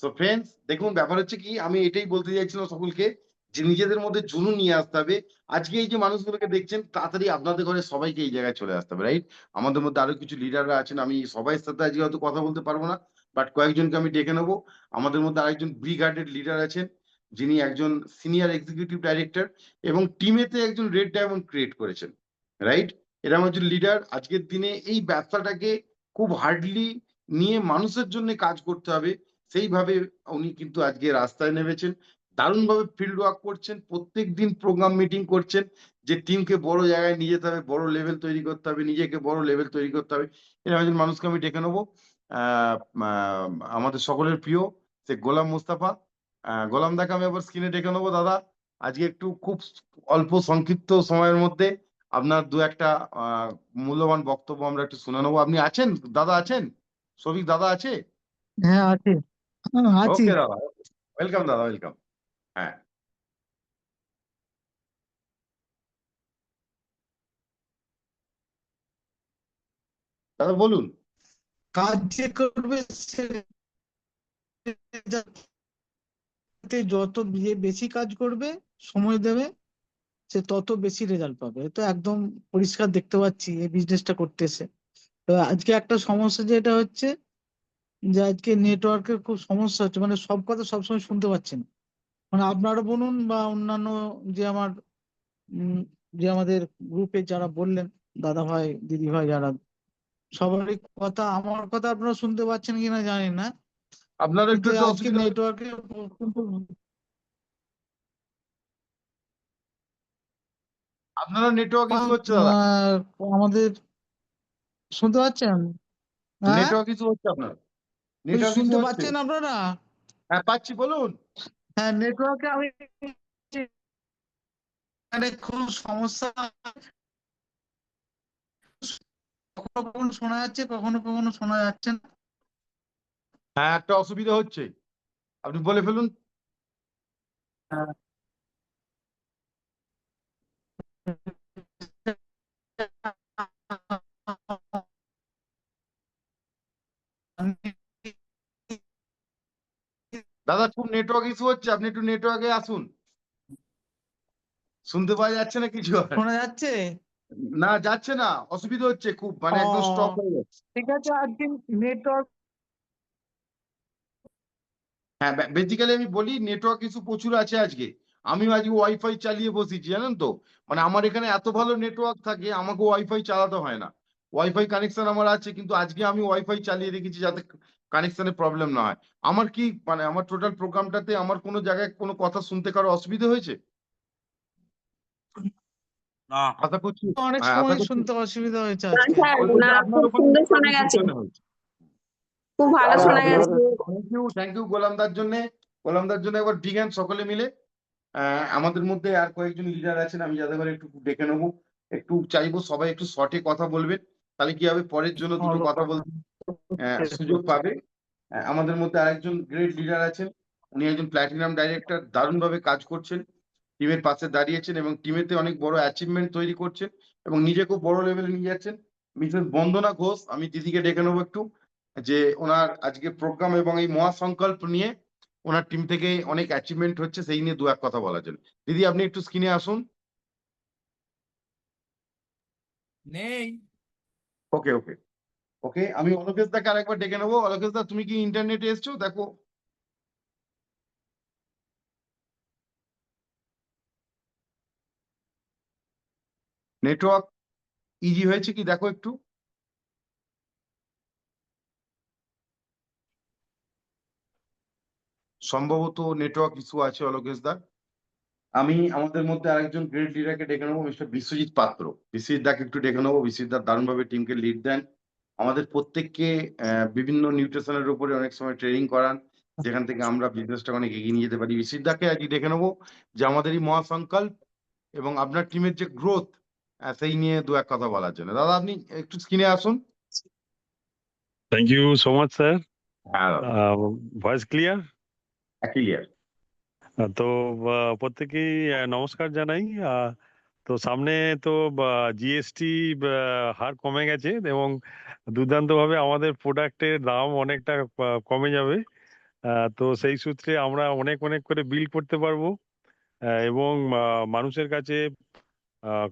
সো ফ্রেন্ডস, দেখুন ব্যাপার হচ্ছে কি, আমি এটাই বলতে চাইছিলাম সকলকে, যে নিজেদের মধ্যে জুনুন নিয়ে আসতে হবে। আজকে এই যে মানুষগুলোকে দেখছেন, তাড়াতাড়ি আপনাদের ঘরে সবাইকে এই জায়গায় চলে আসতে হবে, রাইট? আমাদের মধ্যে আরো কিছু লিডাররা আছেন, আমি সবাই সাথে আজকে হয়তো কথা বলতে পারবো না, বাট কয়েকজনকে আমি ডেকে নেবো। আমাদের মধ্যে আরেকজন ব্রিগেডের লিডার আছেন, যিনি একজন সিনিয়র এক্সিকিউটিভ ডাইরেক্টর এবং টিমেতে একজন রেড ডায়মন্ড ক্রিয়েট করেছেন, রাইট? এরকম একজন লিডার আজকের দিনে এই ব্যবসাটাকে খুব হার্ডলি নিয়ে মানুষের জন্য কাজ করতে হবে, সেইভাবে উনি কিন্তু আজকে রাস্তায় নেমেছেন, দারুণভাবে ফিল্ড ওয়ার্ক করছেন, প্রত্যেক দিন প্রোগ্রাম মিটিং করছেন যে টিমকে বড় জায়গায় নিয়ে যেতে হবে, বড় লেভেল তৈরি করতে হবে, নিজেকে বড় লেভেল তৈরি করতে হবে। এরকম একজন মানুষকে আমি ডেকে নেবো, আমাদের সকলের প্রিয় সে গোলাম মুস্তাফা। গোলাম দাকে আমি আবার স্ক্রিনে ডেকে নেবো। দাদা, আজকে একটু খুব অল্প সংক্ষিপ্ত সময়ের মধ্যে আপনার দু একটা মূল্যবান বক্তব্য আমরা একটু শুনে নেবো। আপনি আছেন দাদা? আছেন শফিক দাদা? আছে? হ্যাঁ আছে, আছি। ওকে দাদা, ওয়েলকাম দাদা, ওয়েলকাম। হ্যাঁ, দাদা বলুন। কাজ যে করবে যত বেশি কাজ করবে, সময় দেবে, সে তত বেশি রেজাল্ট পাবে। তো একদম পরিষ্কার দেখতে পাচ্ছি এই বিজনেসটা করতেছে। তো আজকে একটা সমস্যা যেটা হচ্ছে যে আজকে নেটওয়ার্কের খুব সমস্যা হচ্ছে, মানে সব কথা সবসময় শুনতে পাচ্ছি না। মানে আপনারা বলুন বা অন্যান্য যে আমার যে আমাদের গ্রুপে যারা বললেন, দাদা ভাই দিদি ভাই যারা, সবারই কথা, আমার কথা আপনারা শুনতে পাচ্ছেন কিনা জানি না, আপনারা একটু কিন্তু একটু আজকে অসুবিধা নেটওয়ার্কে আপনারা নেটওয়ার্ক ইস্যু হচ্ছে দাদা, আমাদের শুনতে পাচ্ছেন? হ্যাঁ, নেটওয়ার্ক ইস্যু হচ্ছে আপনার, বলছি নেটওয়ার্ক ইস্যু শুনতে হচ্ছে। পাচ্ছেন আপনারা? হ্যাঁ পাচ্ছি, বলুন। হ্যাঁ, নেটওয়ার্কে আমি মানে খুব সমস্যা, কখনো কখনো শোনা যাচ্ছে, কখনো কখনো শোনা যাচ্ছে না। হ্যাঁ, একটা অসুবিধা হচ্ছে, আপনি বলে ফেলুন। দাদা খুব নেটওয়ার্ক ইস্যু হচ্ছে, আপনি একটু নেটওয়ার্কে আসুন। শুনতে পাওয়া যাচ্ছে না কিছু আর? শোনা যাচ্ছে? না, যাচ্ছে না, অসুবিধা হচ্ছে খুব, মানে একদম স্টপ ও, হয়ে যাচ্ছে। ঠিক আছে, আজকে নেটওয়ার্ক হ্যাঁ, বেসিক্যালি আমি বলি নেটওয়ার্ক ইস্যু প্রচুর আছে আজকে। আমিও আজকে ওয়াইফাই চালিয়ে বসেছি, জানেন তো, মানে আমার এখানে এত ভালো নেটওয়ার্ক থাকে আমাকে ওয়াইফাই চালাতে হয় না। ওয়াইফাই কানেকশন আমার আছে, কিন্তু আজকে আমি ওয়াইফাই চালিয়ে রেখেছি যাতে কানেকশনে প্রবলেম না হয়। আমার কি মানে আমার টোটাল প্রোগ্রামটাতে আমার কোনো জায়গায় কোনো কথা শুনতে কারো অসুবিধা হয়েছে? আশা করছি, অনেক হ্যাঁ আশা সময় করছি। শুনতে অসুবিধা হয়েছে আজকে। ওই বলছি আপনার ওখানে নেটওয়ার্ক ইস্যুর জন্য হয়েছে। খুব ভালো শোনা গেছে। থ্যাংক ইউ গোলামদার জন্য। গোলামদার জন্য একবার বিজ্ঞান সকলে মিলে। আমাদের মধ্যে আর কয়েকজন লিডার আছেন, আমি যাদের করে একটু ডেকে নেবো। একটু চাইবো সবাই একটু শর্টে কথা বলবেন, তাহলে কি হবে পরের জন্য দুটো কথা বলতে সুযোগ পাবে। আমাদের মধ্যে আরেকজন গ্রেট লিডার আছেন, উনি একজন প্ল্যাটিনাম ডাইরেক্টর, দারুণভাবে কাজ করছেন, টিমের পাশে দাঁড়িয়েছেন এবং টিমেতে অনেক বড় অ্যাচিভমেন্ট তৈরি করছেন এবং নিজেকেও বড় লেভেলে নিয়ে যাচ্ছেন। মিসেস বন্দনা ঘোষ, আমি দিদিকে ডেকে নেবো একটু, যে ওনার আজকে প্রোগ্রাম এবং এই মহাসংকল্প নিয়ে ওনার টিম থেকে অনেক অ্যাচিভমেন্ট হচ্ছে, সেই নিয়ে দু এক কথা বলার জন্য। দিদি আপনি একটু স্ক্রিনে আসুন। নেই। ওকে ওকে ওকে, আমি অলোকেশ দাকে আরেকবার ডেকে নেবো। অলোকেশ দা, তুমি কি ইন্টারনেটে এসছো? দেখো নেটওয়ার্ক ইজি হয়েছে কি দেখো একটু। সম্ভবত নেটওয়ার্ক ইস্যু আছে অলোকেশ দা। আমি আমাদের মধ্যে আরেকজন গ্রেট লিডারকে ডেকে নেবো, মিস্টার বিশ্বজিৎ পাত্র। বিশ্বজিৎ দাকে একটু ডেকে নেবো। বিশ্বজিৎ দা দারুণভাবে টিমকে লিড দেন, আমাদের প্রত্যেককে বিভিন্ন নিউট্রিশনের উপরে অনেক সময় ট্রেনিং করান, যেখান থেকে আমরা বিজনেসটা অনেক এগিয়ে নিয়ে যেতে পারি। বিশ্বজিৎ দাকে আজকে ডেকে নেবো যে আমাদের এই মহাসংকল্প এবং আপনার টিমের যে গ্রোথ, সেই নিয়ে দু এক কথা বলার জন্য। দাদা আপনি একটু স্ক্রিনে আসুন। Thank you so much, sir. হ্যাঁ Voice clear? ক্লিয়ার। তো প্রত্যেকেই নমস্কার জানাই। তো সামনে তো জিএসটি হার কমে গেছে এবং দুর্দান্তভাবে আমাদের প্রোডাক্টের দাম অনেকটা কমে যাবে। তো সেই সূত্রে আমরা অনেক অনেক করে বিল করতে পারবো এবং মানুষের কাছে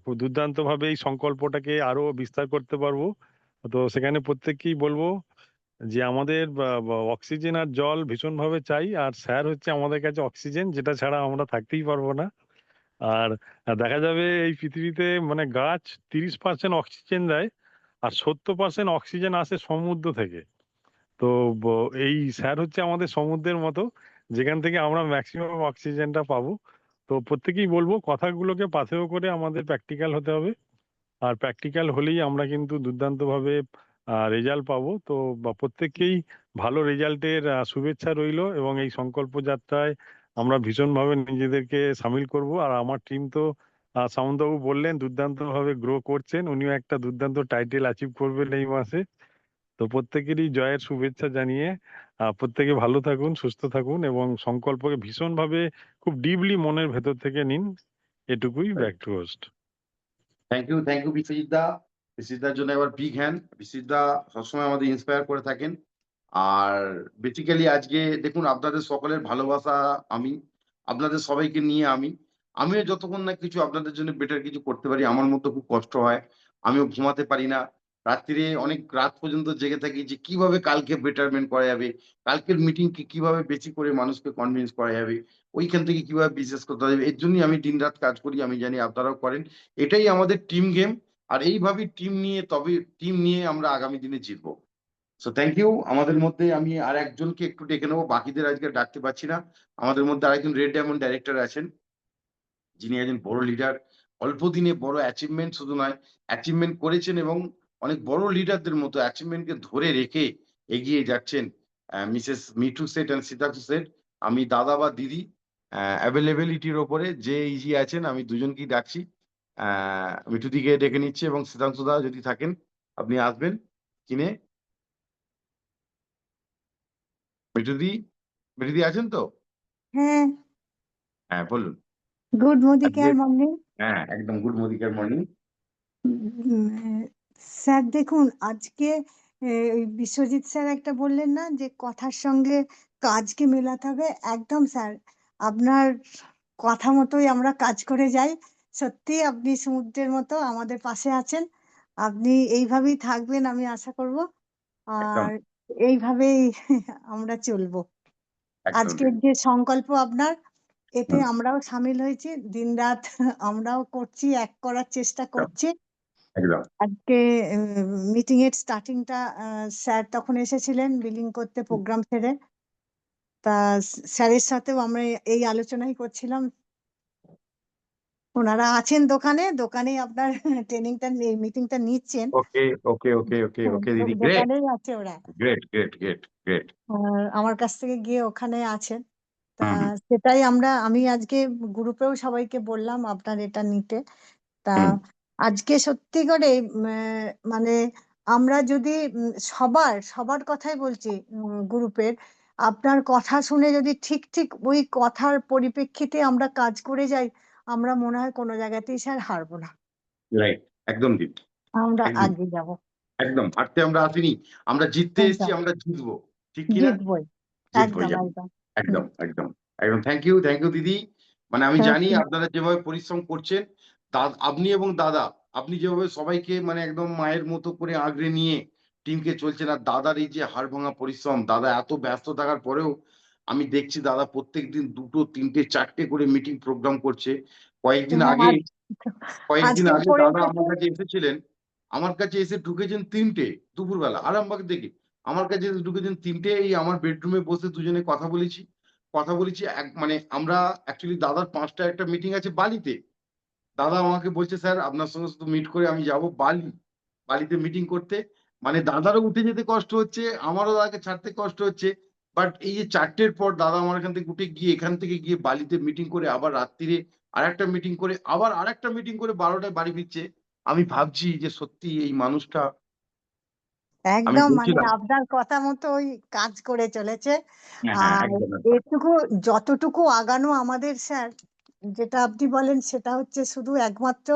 খুব দুর্দান্তভাবে এই সংকল্পটাকে আরো বিস্তার করতে পারবো। তো সেখানে প্রত্যেককেই বলবো যে আমাদের অক্সিজেন আর জল ভীষণভাবে চাই, আর স্যার হচ্ছে আমাদের কাছে অক্সিজেন, যেটা ছাড়া আমরা থাকতেই পারবো না। আর দেখা যাবে এই পৃথিবীতে মানে গাছ 30% অক্সিজেন দেয়, আর 70% অক্সিজেন আসে সমুদ্র থেকে। তো এই স্যার হচ্ছে আমাদের সমুদ্রের মতো, যেখান থেকে আমরা ম্যাক্সিমাম অক্সিজেনটা পাবো। তো প্রত্যেকেই বলবো কথাগুলোকে পাথেয় করে আমাদের প্র্যাকটিক্যাল হতে হবে, আর প্র্যাকটিক্যাল হলেই আমরা কিন্তু দুর্দান্তভাবে রেজাল্ট পাবো। তো প্রত্যেককেই ভালো রেজাল্টের শুভেচ্ছা রইলো, এবং এই সংকল্প যাত্রায় আমরা ভীষণভাবে নিজেদেরকে সামিল করব। আর আমার টিম তো সামন্তবাবু বললেন দুর্দান্তভাবে গ্রো করছেন, উনিও একটা দুর্দান্ত টাইটেল অ্যাচিভ করবেন এই মাসে। তো প্রত্যেকেরই জয়ের শুভেচ্ছা জানিয়ে প্রত্যেকে ভালো থাকুন, সুস্থ থাকুন, এবং সংকল্পকে ভীষণভাবে খুব ডিপলি মনের ভেতর থেকে নিন। এটুকুই, back to host. Thank you Biswajit da. বিশ্বজিৎ দার জন্য এবার বিগ হ্যান্ড। বিশ্বজিৎ দা সবসময় আমাদের ইন্সপায়ার করে থাকেন। আর বেসিক্যালি আজকে দেখুন আপনাদের সকলের ভালোবাসা, আমি আপনাদের সবাইকে নিয়ে আমিও যতক্ষণ না কিছু আপনাদের জন্য বেটার কিছু করতে পারি, আমার মতো খুব কষ্ট হয়। আমিও ঘুমাতে পারি না, রাত্রিরে অনেক রাত পর্যন্ত জেগে থাকি যে কিভাবে কালকে বেটারমেন্ট করা যাবে, কালকের মিটিংকে কিভাবে বেশি করে মানুষকে কনভিন্স করা যাবে, ওইখান থেকে কিভাবে বিজনেস করতে যাবে। এর জন্যই আমি দিনরাত কাজ করি, আমি জানি আপনারাও করেন। এটাই আমাদের টিম গেম, আর এইভাবেই টিম নিয়ে আমরা আগামী দিনে জিতবো। So thank you. আমাদের মধ্যে আমি আর একজনকে একটু ডেকে নেবো, বাকিদের আজকে ডাকতে পারছি না। আমাদের মধ্যে আরেকজন রেড ডায়মন্ড ডাইরেক্টর আছেন, যিনি একজন বড় লিডার, অল্প দিনে বড় অ্যাচিভমেন্ট শুধু নয়, অ্যাচিভমেন্ট করেছেন এবং অনেক বড় লিডারদের মতো অ্যাচিভমেন্টকে ধরে রেখে এগিয়ে যাচ্ছেন, মিসেস মিঠু সেট অ্যান্ড সিদ্ধার্থ সেট। আমি দাদা বা দিদি অ্যাভেলেবিলিটির ওপরে যে ইজি আছেন, আমি দুজনকেই ডাকছি। মিঠু দিকে ডেকে নিচ্ছি, এবং সিদ্ধান্ত দা যদি থাকেন আপনি আসবেন কিনে। মিঠুদি, মিঠুদি আছেন তো? হ্যাঁ, হ্যাঁ বলুন। গুড আজকে মোদিকেয়ার মর্নিং। হ্যাঁ একদম গুড মর্নিং মর্নিং। স্যার দেখুন, আজকে ওই বিশ্বজিৎ স্যার একটা বললেন না যে কথার সঙ্গে কাজকে মেলাতে হবে, একদম স্যার আপনার কথা মতোই আমরা কাজ করে যাই। সত্যি আপনি সমুদ্রের মতো আমাদের পাশে আছেন, আপনি এইভাবেই থাকবেন আমি আশা করব, একদম আর এইভাবেই আমরা চলবো। একদম আজকের যে সংকল্প আপনার, এতে হুম, আমরাও সামিল হয়েছি, দিনরাত আমরাও করছি, এক করার চেষ্টা একদম করছি। একদম আজকে মিটিং এর স্টার্টিংটা স্যার তখন এসেছিলেন বিলিং করতে প্রোগ্রাম সেরে, তা স্যারের সাথেও আমরা এই আলোচনাই করছিলাম। ওনারা আছেন দোকানে আপনার ট্রেনিংটা মিটিংটা নিচ্ছেন। ওকে ওকে ওকে ওকে ওকে দিদি, গ্রেট দোকানেই আছে ওরা, গ্রেট গ্রেট গ্রেট গ্রেট। আর আমার কাছ থেকে গিয়ে ওখানে আছেন। তা হুম সেটাই আমি আজকে গ্রুপেও সবাইকে বললাম আপনার এটা নিতে। তা হুম আজকে সত্যি করে মানে আমরা যদি সবার কথাই বলছি, গ্রুপের আপনার কথা শুনে যদি ঠিক ঠিক ওই কথার পরিপ্রেক্ষিতে আমরা কাজ করে যাই, আমরা মনে হয় কোনো জায়গাতেই স্যার হারবো না, রাইট, একদম দিদি, আমরা একদম আগে যাব, একদম। হারতে আমরা আসিনি, আমরা জিততে এসেছি, একদম আমরা জিতবো, ঠিক কিনা? জিতবই, জিতবোই একদম যাবো, একদম। একদম একদম একদম। থ্যাংক ইউ দিদি। মানে আমি Thank জানি you. আপনারা যেভাবে পরিশ্রম করছেন, আপনি এবং দাদা, আপনি যেভাবে সবাইকে মানে একদম মায়ের মতো করে আগলে নিয়ে টিমকে চলছেন, আর দাদার এই যে হাড় ভাঙা পরিশ্রম, দাদা এত ব্যস্ত থাকার পরেও আমি দেখছি দাদা প্রত্যেকদিন 2টো 3টে 4টে করে মিটিং প্রোগ্রাম করছে। কয়েকদিন হ্যাঁ, আগে কয়েকদিন আজকে আগে করে দাদা এসেছে। আমার কাছে এসেছিলেন, আমার কাছে এসে ঢুকেছেন 3টে দুপুরবেলা আরামবাগ থেকে। আমার কাছে এসে ঢুকেছেন 3টে, এই আমার বেডরুমে বসে দুজনে কথা বলেছি মানে আমরা অ্যাকচুয়ালি দাদার 5টা একটা মিটিং আছে বালিতে। দাদা আমাকে বলছে স্যার আপনার সঙ্গে শুধু মিট করে আমি যাব বালিতে মিটিং করতে। মানে দাদারও উঠে যেতে কষ্ট হচ্ছে, আমারও দাদাকে ছাড়তে কষ্ট হচ্ছে। বাট এই যে 4টের পর দাদা আমার এখান থেকে উঠে গিয়ে এখান থেকে গিয়ে বালিতে মিটিং করে, আবার রাত্রিরে আরেকটা মিটিং করে, আবার আরেকটা মিটিং করে 12টায় বাড়ি ফিরছে। আমি ভাবছি যে সত্যি এই মানুষটা, আমি একদম মানে বলছিলাম আপনার কথা মতো ওই কাজ করে চলেছে। হ্যাঁ হ্যাঁ আর একদম একদম এটুকু যতটুকু আগানো আমাদের স্যার, যেটা আপনি বলেন সেটা হচ্ছে শুধু একমাত্র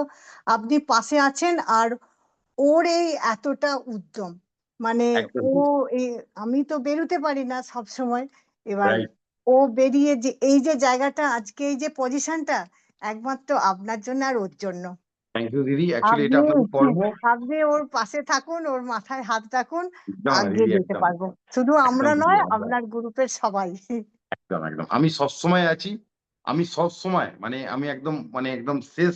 আপনি পাশে আছেন, আর ওর এই এতটা উদ্যম, মানে একদম ও এই, আমি তো বেরোতে পারি না সব সময়, এবার রাইট। ও বেরিয়ে যে এই যে জায়গাটা আজকে এই যে পজিশনটা একমাত্র আপনার জন্য আর ওর জন্য। থ্যাংক ইউ দিদি, অ্যাকচুয়ালি এটা আপনি আপনাদের কর্ম। আপনি ওর পাশে থাকুন, ওর মাথায় হাত রাখুন, একদম আগিয়ে দিদি, যেতে একদম পারবো। শুধু একদম আমরা দিদি, নয়, একদম আপনার গ্রুপের সবাই। একদম একদম আমি সবসময় আছি। আমি সবসময় মানে আমি একদম মানে একদম শেষ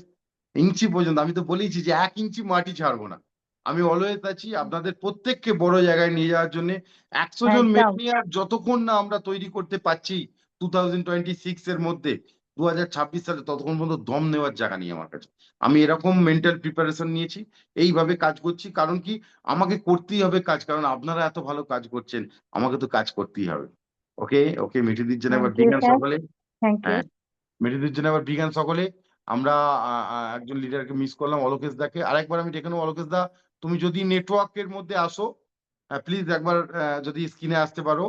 ইঞ্চি পর্যন্ত, আমি তো বলেইছি যে 1 ইঞ্চি মাটি ছাড়বো না। আমি অলওয়েজ আছি আপনাদের প্রত্যেককে বড় জায়গায় নিয়ে যাওয়ার জন্য। 100 জন একদম। মেনিয়ার যতক্ষণ না আমরা তৈরি করতে পারছি 2026 এর মধ্যে, 2026 সালে, ততক্ষণ পর্যন্ত দম নেওয়ার জায়গা নেই আমার কাছে। আমি এরকম মেন্টাল প্রিপারেশন নিয়েছি, এইভাবে কাজ করছি। কারণ কি, আমাকে করতেই হবে কাজ, কারণ আপনারা এত ভালো কাজ করছেন, আমাকে তো কাজ করতেই হবে। ওকে, ওকে, মিঠিদির জন্য থ্যাংক একবার ইউ বিজ্ঞান স্যার, সকলে। Thank you. হ্যাঁ, মিঠিদির জন্য একবার বিজ্ঞান সকলে। আমরা একজন লিডারকে মিস করলাম, অলোকেশ দাকে। আরেকবার আমি ডেকে নেবো, অলোকেশ দা, তুমি যদি নেটওয়ার্কের মধ্যে আসো, প্লিজ একবার যদি স্ক্রিনে আসতে পারো।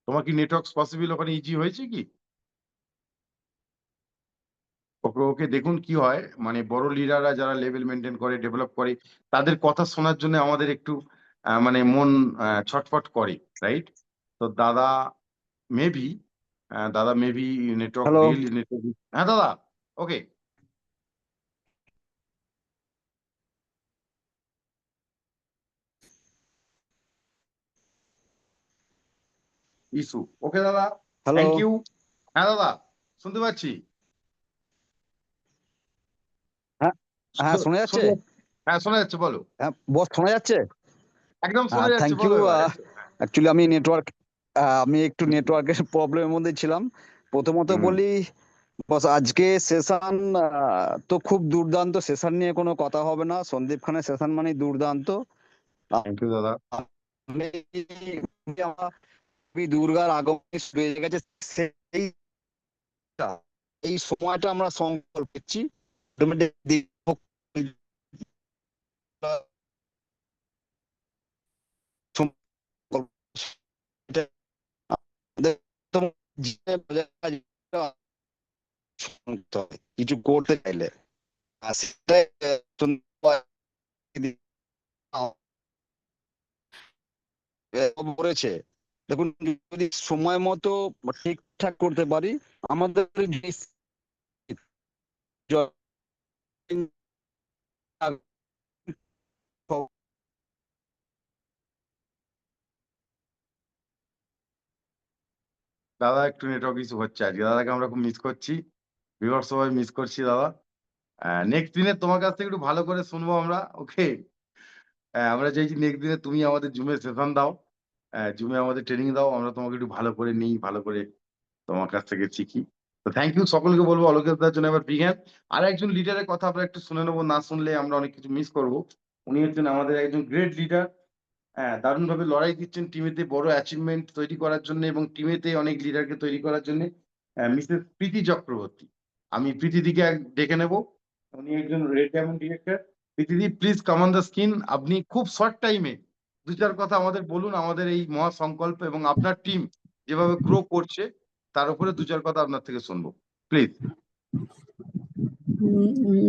তোমার কি নেটওয়ার্ক পসিবল ওখানে ইজি হয়েছে কি? ওকে, ওকে, দেখুন কি হয়, মানে বড় লিডাররা যারা লেভেল মেনটেন করে, ডেভেলপ করে, তাদের কথা শোনার জন্য আমাদের একটু মানে মন ছটফট করে, রাইট? তো দাদা মেবি, দাদা maybe network, hello, really network. হ্যাঁ দাদা, ওকে। ইস্যু, ওকে দাদা, হ্যালো। Thank you. হ্যাঁ দাদা, শুনতে পাচ্ছি। হ্যাঁ, হ্যাঁ, শোনা যাচ্ছে? হ্যাঁ, শোনা যাচ্ছে, বলো। হ্যাঁ বস, শোনা যাচ্ছে? একদম শোনা যাচ্ছে, থ্যাংক ইউ। বলো এবার। অ্যাকচুয়ালি আমি একটু নেটওয়ার্কের প্রবলেমের মধ্যে ছিলাম। প্রথমত হুম। বলি বস, আজকে সেশন তো খুব দুর্দান্ত। সেশন নিয়ে কোনো কথা হবে না। সন্দীপ খানের সেশন মানে দুর্দান্ত। থ্যাংক ইউ দাদা। দুর্গার আগমন শুরু হয়ে গেছে। সেই এই সময়টা আমরা সংকল্প করছি। কিছু করতে চাইলে আর সেটাই করেছে। দেখুন, যদি সময় মতো ঠিকঠাক করতে পারি, আমাদের দাদা একটু নেটওয়ার্ক ইস্যু হচ্ছে আজকে, দাদাকে আমরা খুব মিস করছি, ভিউয়ার সবাই মিস করছি দাদা। নেক্সট দিনে তোমার কাছ থেকে একটু ভালো করে শুনবো আমরা, ওকে? আমরা চাইছি নেক্সট দিনে তুমি আমাদের জুমে সেশন দাও, জুমে আমাদের ট্রেনিং দাও, আমরা তোমাকে একটু ভালো করে নিই, ভালো করে তোমার কাছ থেকে শিখি। তো থ্যাংক ইউ সকলকে বলবো, অলোকেশ দার জন্য এবার বিজ্ঞান। আর একজন লিডারের কথা আমরা একটু শুনে নেবো, না শুনলে আমরা অনেক কিছু মিস করবো। উনি হচ্ছেন আমাদের একজন গ্রেট লিডার, দারুণভাবে লড়াই দিচ্ছেন টিমেতে বড় অ্যাচিভমেন্ট তৈরি করার জন্য এবং টিমেতে অনেক লিডারকে তৈরি করার জন্য, মিসেস প্রীতি চক্রবর্তী। আমি প্রীতিদিকে ডেকে নেব, উনি একজন রেড ডায়মন্ড ডিরেক্টর। প্রীতিদি, please come on the screen. আপনি খুব শর্ট টাইমে 2-4 কথা আমাদের বলুন, আমাদের এই মহা সংকল্প এবং আপনার টিম যেভাবে গ্রো করছে তার উপরে 2-4 কথা আপনার থেকে শুনবো, please.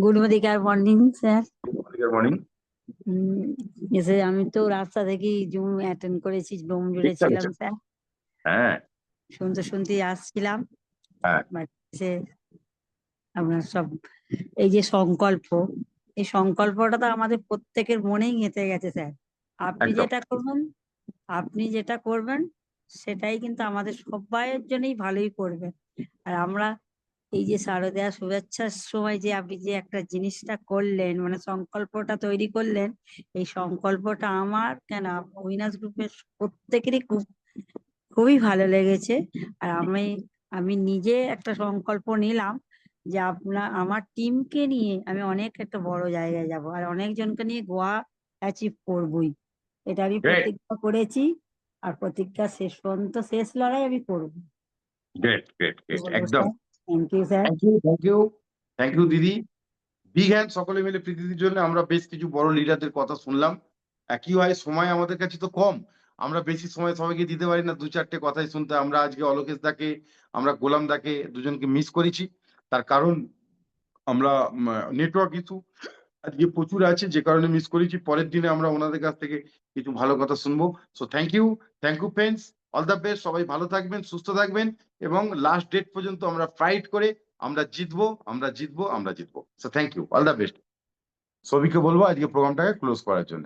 Good morning sir. Good morning. এসে আমি তো রাস্তা থেকেই জুম অ্যাটেন্ড করেছি, ডোম জুড়ে ঠিকঠাক ছিলাম আছে। স্যার। হ্যাঁ, শুনতে আসছিলাম। হ্যাঁ, বাট এসে আপনার সব এই যে সংকল্প, এই সংকল্পটা তো আমাদের প্রত্যেকের মনেই গেঁথে গেছে স্যার। আপনি একদম যেটা করবেন সেটাই কিন্তু আমাদের সবাইয়ের জন্যই ভালোই করবেন। আর আমরা এই যে শারদীয়া শুভেচ্ছার সময় যে আপনি যে একটা জিনিসটা করলেন, মানে সংকল্পটা তৈরি করলেন, এই সংকল্পটা আমার কেন উইনার্স গ্রুপের প্রত্যেকেরই খুবই ভালো লেগেছে। আর আমি নিজে একটা সংকল্প নিলাম যে আমার টিমকে নিয়ে আমি অনেক একটা বড় জায়গায় যাব, আর অনেকজনকে নিয়ে গোয়া অ্যাচিভ করবই। এটা আমি গ্রেট, প্রতিজ্ঞা করেছি, আর প্রতিজ্ঞা শেষ পর্যন্ত শেষ লড়াই আমি করবো। গ্রেট, গ্রেট, গ্রেট, বলবো একদম। Sir, thank you sir. Thank you, thank you, thank you দিদি। বিগ হ্যান্ড সকলে মিলে প্রীতিদির জন্য। আমরা বেশ কিছু বড় লিডারদের কথা শুনলাম। কি হয়, সময় আমাদের কাছে তো কম, আমরা বেশি সময় সবাইকে দিতে পারি না 2-4টে কথাই শুনতে। আমরা আজকে অলোকেশ দাকে, আমরা গোলাম দাকে দুজনকে মিস করেছি। তার কারণ আমরা নেটওয়ার্ক ইস্যু আজকে প্রচুর আছে, যে কারণে মিস করেছি। পরের দিনে আমরা ওনাদের কাছ থেকে কিছু ভালো কথা শুনবো। So thank you friends, all the best. সবাই ভালো থাকবেন, সুস্থ থাকবেন এবং লাস্ট ডেট পর্যন্ত আমরা ফাইট করে আমরা জিতবো, আমরা জিতবো, আমরা জিতবো। So thank you, all the best. সবিকে বলবো আজকে প্রোগ্রামটাকে ক্লোজ করার জন্য।